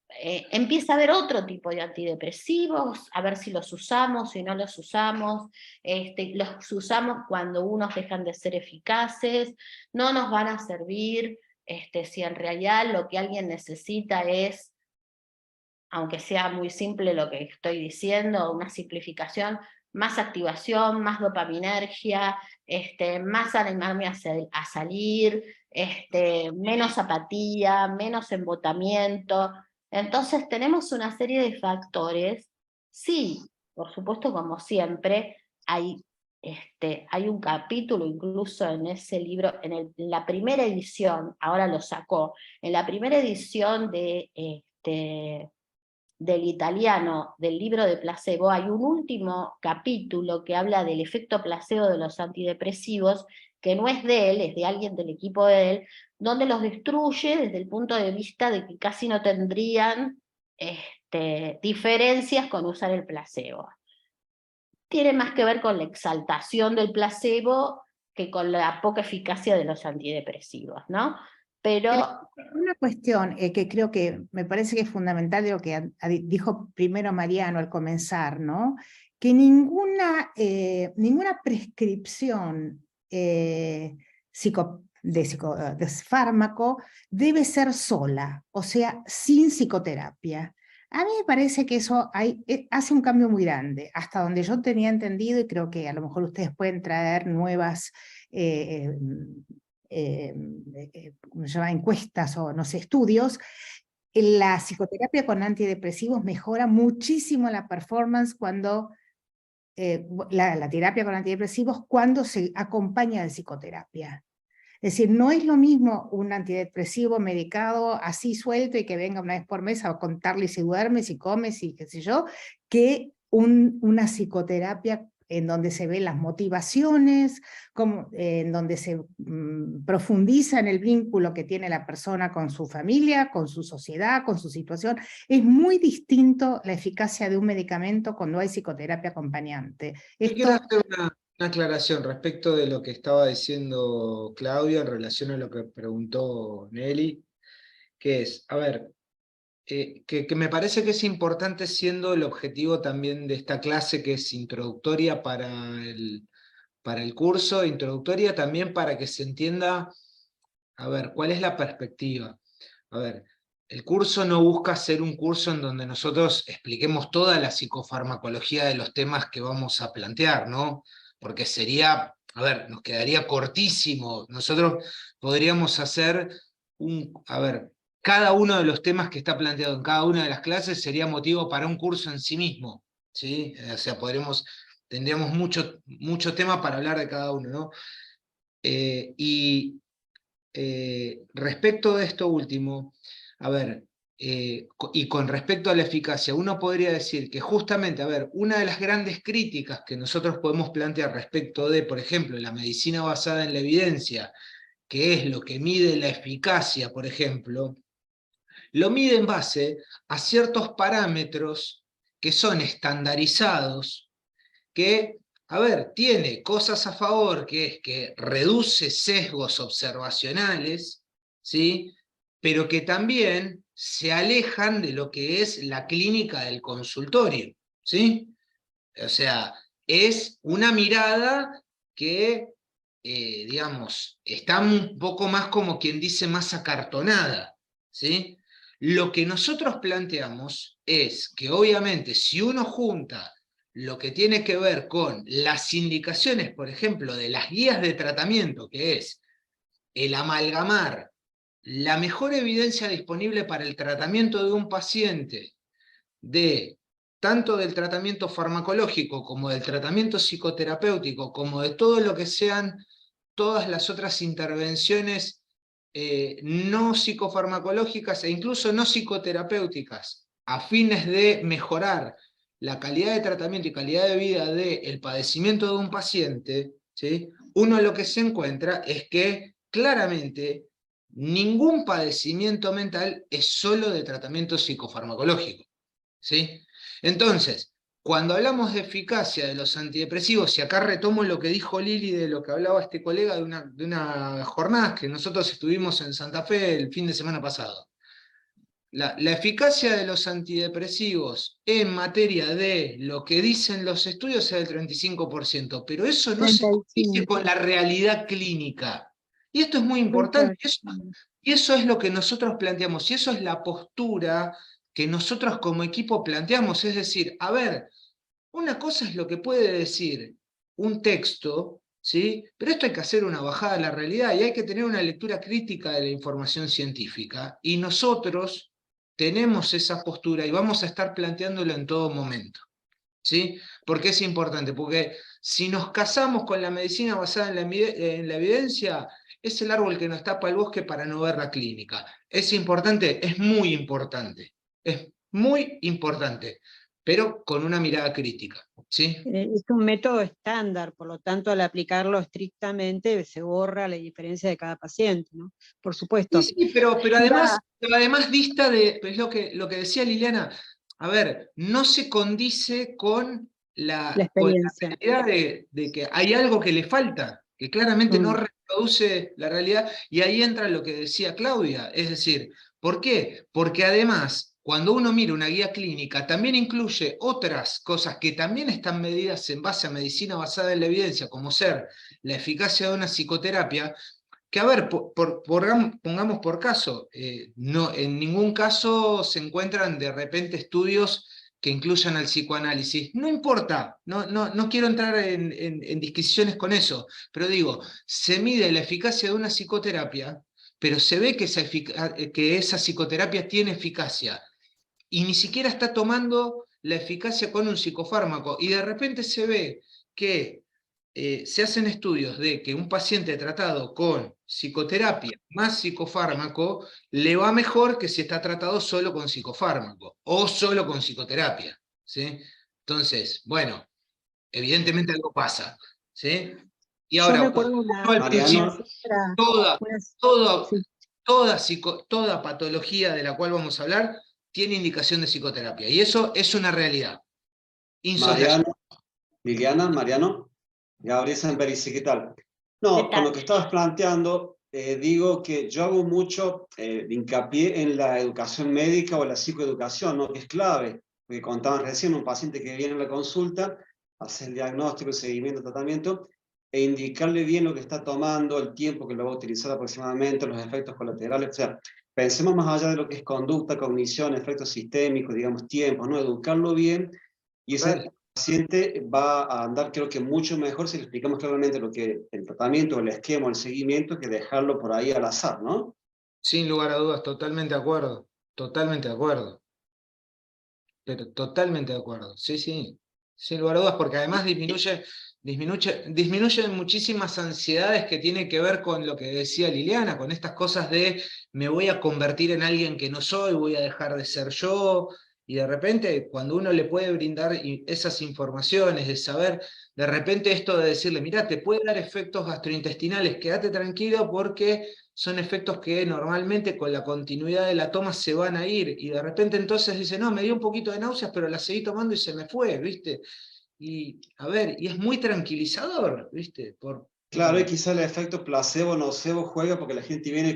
empieza a haber otro tipo de antidepresivos, a ver si los usamos, si no los usamos, los usamos cuando unos dejan de ser eficaces, no nos van a servir, si en realidad lo que alguien necesita es, aunque sea muy simple lo que estoy diciendo, una simplificación, más activación, más dopaminergia, más animarme a salir, menos apatía, menos embotamiento. Entonces tenemos una serie de factores. Sí, por supuesto, como siempre, hay un capítulo incluso en ese libro, en la primera edición, ahora lo sacó, en la primera edición del italiano, del libro de placebo, hay un último capítulo que habla del efecto placebo de los antidepresivos, que no es de él, es de alguien del equipo de él, donde los destruye desde el punto de vista de que casi no tendrían diferencias con usar el placebo. Tiene más que ver con la exaltación del placebo que con la poca eficacia de los antidepresivos, ¿no? Pero una cuestión que creo que me parece que es fundamental de lo que dijo primero Mariano al comenzar, ¿no? Que ninguna prescripción de fármaco debe ser sola, o sea, sin psicoterapia. A mí me parece que eso hace un cambio muy grande, hasta donde yo tenía entendido, y creo que a lo mejor ustedes pueden traer nuevas ¿cómo se llama? Encuestas o no sé, estudios. La psicoterapia con antidepresivos mejora muchísimo la performance cuando la terapia con antidepresivos cuando se acompaña de psicoterapia. Es decir, no es lo mismo un antidepresivo medicado así suelto y que venga una vez por mes a contarle si duerme, si come, si qué sé yo, que una psicoterapia en donde se ven las motivaciones, en donde se profundiza en el vínculo que tiene la persona con su familia, con su sociedad, con su situación. Es muy distinto la eficacia de un medicamento cuando hay psicoterapia acompañante. Yo quiero hacer una aclaración respecto de lo que estaba diciendo Claudio en relación a lo que preguntó Nelly, que es, a ver, que me parece que es importante siendo el objetivo también de esta clase, que es introductoria para el curso, introductoria también para que se entienda, a ver, cuál es la perspectiva. A ver, el curso no busca ser un curso en donde nosotros expliquemos toda la psicofarmacología de los temas que vamos a plantear, ¿no? Porque sería, a ver, nos quedaría cortísimo. Nosotros podríamos hacer a ver, cada uno de los temas que está planteado en cada una de las clases sería motivo para un curso en sí mismo, ¿sí? O sea, tendríamos mucho tema para hablar de cada uno, ¿no? Respecto de esto último, a ver, y con respecto a la eficacia, uno podría decir que justamente, a ver, una de las grandes críticas que nosotros podemos plantear respecto de, por ejemplo, la medicina basada en la evidencia, que es lo que mide la eficacia, por ejemplo, lo mide en base a ciertos parámetros que son estandarizados, que a ver, tiene cosas a favor, que es que reduce sesgos observacionales, ¿sí? Pero que también se alejan de lo que es la clínica del consultorio, ¿sí? O sea, es una mirada que, digamos, está un poco más, como quien dice, más acartonada, ¿sí? Lo que nosotros planteamos es que obviamente si uno junta lo que tiene que ver con las indicaciones, por ejemplo, de las guías de tratamiento, que es el amalgamar la mejor evidencia disponible para el tratamiento de un paciente, de tanto del tratamiento farmacológico como del tratamiento psicoterapéutico, como de todo lo que sean todas las otras intervenciones no psicofarmacológicas e incluso no psicoterapéuticas, a fines de mejorar la calidad de tratamiento y calidad de vida del padecimiento de un paciente, ¿sí? Uno lo que se encuentra es que claramente ningún padecimiento mental es solo de tratamiento psicofarmacológico, ¿sí? Entonces, cuando hablamos de eficacia de los antidepresivos, y acá retomo lo que dijo Lili de lo que hablaba este colega de una jornada que nosotros estuvimos en Santa Fe el fin de semana pasado. La eficacia de los antidepresivos en materia de lo que dicen los estudios es del 35%, pero eso no se condice 35. con la realidad clínica. Y esto es muy importante, Muchas. y eso es lo que nosotros planteamos, y eso es la postura que nosotros como equipo planteamos, es decir, a ver, una cosa es lo que puede decir un texto, ¿sí? Pero esto hay que hacer una bajada a la realidad y hay que tener una lectura crítica de la información científica. Y nosotros tenemos esa postura y vamos a estar planteándolo en todo momento, ¿sí? Porque es importante, porque si nos casamos con la medicina basada en la evidencia, es el árbol que nos tapa el bosque para no ver la clínica. ¿Es importante? Es muy importante. Es muy importante, pero con una mirada crítica, ¿sí? Es un método estándar, por lo tanto, al aplicarlo estrictamente se borra la diferencia de cada paciente, ¿no? Por supuesto. Sí, sí, pero además dista de, es lo que decía Liliana, a ver, no se condice con La con la experiencia. realidad de que hay algo que le falta, que claramente no Mm. reproduce la realidad, y ahí entra lo que decía Claudia, es decir, ¿por qué? Porque además, cuando uno mira una guía clínica, también incluye otras cosas que también están medidas en base a medicina basada en la evidencia, como ser la eficacia de una psicoterapia, que a ver, pongamos por caso, no, en ningún caso se encuentran de repente estudios que incluyan al psicoanálisis. No importa, no quiero entrar en disquisiciones con eso, pero digo, se mide la eficacia de una psicoterapia, pero se ve que esa psicoterapia tiene eficacia y ni siquiera está tomando la eficacia con un psicofármaco, y de repente se ve que se hacen estudios de que un paciente tratado con psicoterapia más psicofármaco le va mejor que si está tratado solo con psicofármaco o solo con psicoterapia, ¿sí? Entonces, bueno, evidentemente algo pasa, ¿sí? Y Yo ahora, recuerdo al una principio, Mariano, señora, toda, una- toda, sí, toda patología de la cual vamos a hablar tiene indicación de psicoterapia, y eso es una realidad insoslayable. Mariano, Liliana, Mariano, Gabriel Sanperici, ¿qué tal? ¿Qué No, con tal? lo que estabas planteando, digo que yo hago mucho hincapié en la educación médica o la psicoeducación, ¿no? Que es clave, porque contaban recién un paciente que viene a la consulta, hace el diagnóstico, el seguimiento, el tratamiento, e indicarle bien lo que está tomando, el tiempo que lo va a utilizar aproximadamente, los efectos colaterales, o sea, pensemos más allá de lo que es conducta, cognición, efectos sistémicos, digamos, tiempos, ¿no? Educarlo bien, y ese Total. paciente va a andar, creo que mucho mejor si le explicamos claramente lo que el tratamiento, el esquema, el seguimiento, que dejarlo por ahí al azar, ¿no? Sin lugar a dudas, totalmente de acuerdo, totalmente de acuerdo, pero totalmente de acuerdo, sí, sí, sin lugar a dudas, porque además disminuye muchísimas ansiedades que tienen que ver con lo que decía Liliana, con estas cosas de me voy a convertir en alguien que no soy, voy a dejar de ser yo, y de repente cuando uno le puede brindar esas informaciones, de saber, de repente esto de decirle, mira, te puede dar efectos gastrointestinales, quédate tranquilo porque son efectos que normalmente con la continuidad de la toma se van a ir, y de repente entonces dice, no, me dio un poquito de náuseas, pero la seguí tomando y se me fue, ¿viste? y a ver, y es muy tranquilizador, ¿viste? Claro, y quizá el efecto placebo, nocebo juega porque la gente viene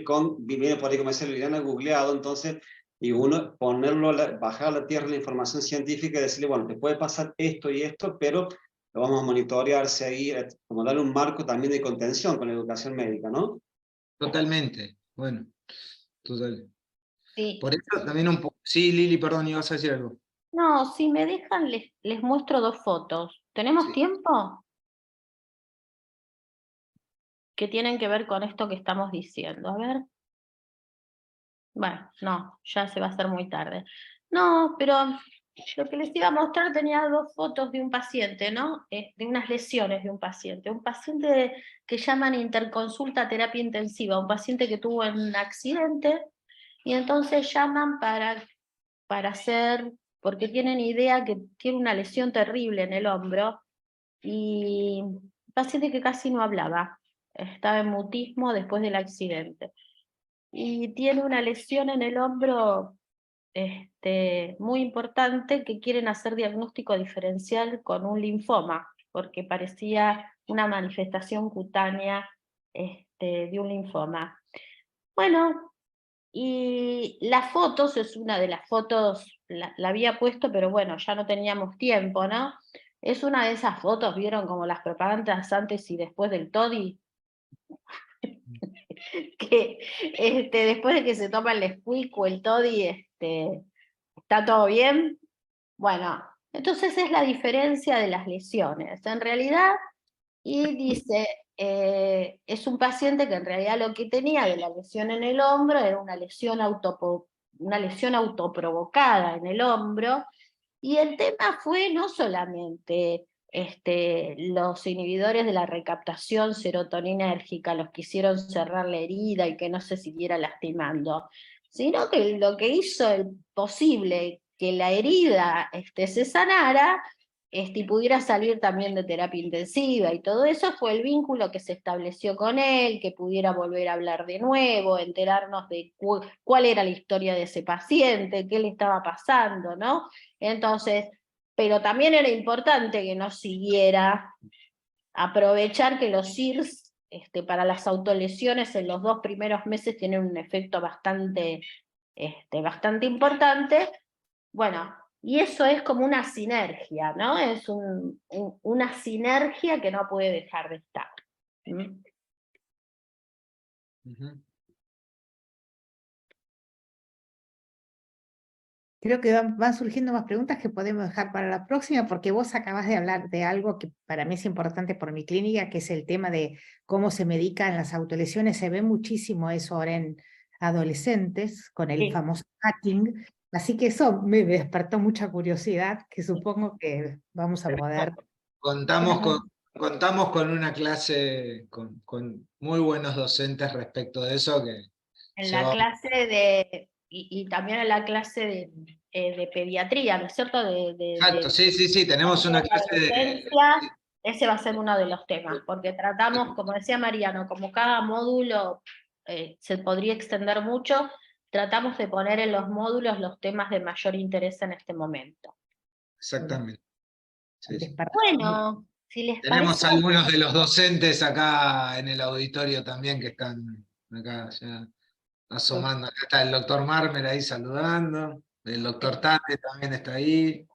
por ahí, como decía Liliana, googleado, entonces, y uno ponerlo, bajar a la tierra la información científica y decirle, bueno, te puede pasar esto y esto, pero lo vamos a monitorear, seguir, como darle un marco también de contención con la educación médica, ¿no? Totalmente, bueno, total. Sí. Por eso también un poco... Sí, Lili, perdón, ibas a decir algo. No, si me dejan, les muestro 2 fotos. ¿Tenemos Sí. tiempo? Que tienen que ver con esto que estamos diciendo. A ver. Bueno, no, ya se va a hacer muy tarde. No, pero lo que les iba a mostrar tenía 2 fotos de un paciente, ¿no? De unas lesiones de un paciente. Un paciente que llaman interconsulta terapia intensiva, un paciente que tuvo un accidente y entonces llaman para hacer, porque tienen idea que tiene una lesión terrible en el hombro y un paciente que casi no hablaba, estaba en mutismo después del accidente. Y tiene una lesión en el hombro muy importante que quieren hacer diagnóstico diferencial con un linfoma, porque parecía una manifestación cutánea de un linfoma. Bueno, y las fotos, es una de las fotos, la había puesto, pero bueno, ya no teníamos tiempo, ¿no? Es una de esas fotos, ¿vieron como las propagandas antes y después del TODI? Que después de que se toma el Squeak o el Toddy, está todo bien. Bueno, entonces es la diferencia de las lesiones. En realidad, y dice, es un paciente que en realidad lo que tenía de la lesión en el hombro era una lesión autoprovocada en el hombro, y el tema fue no solamente los inhibidores de la recaptación serotoninérgica, los que hicieron cerrar la herida y que no se siguiera lastimando, sino que lo que hizo posible que la herida se sanara y pudiera salir también de terapia intensiva, y todo eso fue el vínculo que se estableció con él, que pudiera volver a hablar de nuevo, enterarnos de cuál era la historia de ese paciente, qué le estaba pasando, ¿no? Entonces, pero también era importante que nos siguiera, aprovechar que los SIRS para las autolesiones en los 2 primeros meses tienen un efecto bastante importante. Bueno, y eso es como una sinergia, ¿no? Es una sinergia que no puede dejar de estar. ¿Mm? Ujú. Creo que van surgiendo más preguntas que podemos dejar para la próxima, porque vos acabas de hablar de algo que para mí es importante por mi clínica, que es el tema de cómo se medican las autolesiones. Se ve muchísimo eso ahora en adolescentes, con el Sí. famoso hacking. Así que eso me despertó mucha curiosidad, que supongo que vamos a poder... Contamos con una clase con muy buenos docentes respecto de eso que En se la va... clase y también en la clase de pediatría, ¿no es cierto? Exacto, sí, tenemos una clase de... adolescencia, ese va a ser uno de los temas, porque tratamos, como decía Mariano, como cada módulo se podría extender mucho, tratamos de poner en los módulos los temas de mayor interés en este momento. Exactamente. Sí. Bueno, si les Tenemos parece... algunos de los docentes acá en el auditorio también que están acá ya asomando. Acá está el doctor Marmer ahí saludando, el doctor Tate también está ahí.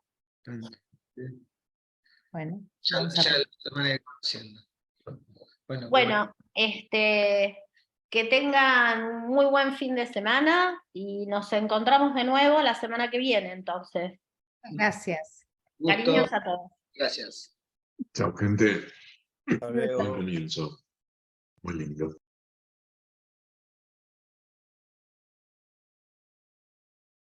Bueno, Ya vamos a... lo van a ir conociendo. Bueno, Bueno, que tengan un muy buen fin de semana y nos encontramos de nuevo la semana que viene, entonces. Gracias. gusto, Cariños a todos. gracias. Chao, gente. Hasta luego. Buen comienzo. Muy lindo.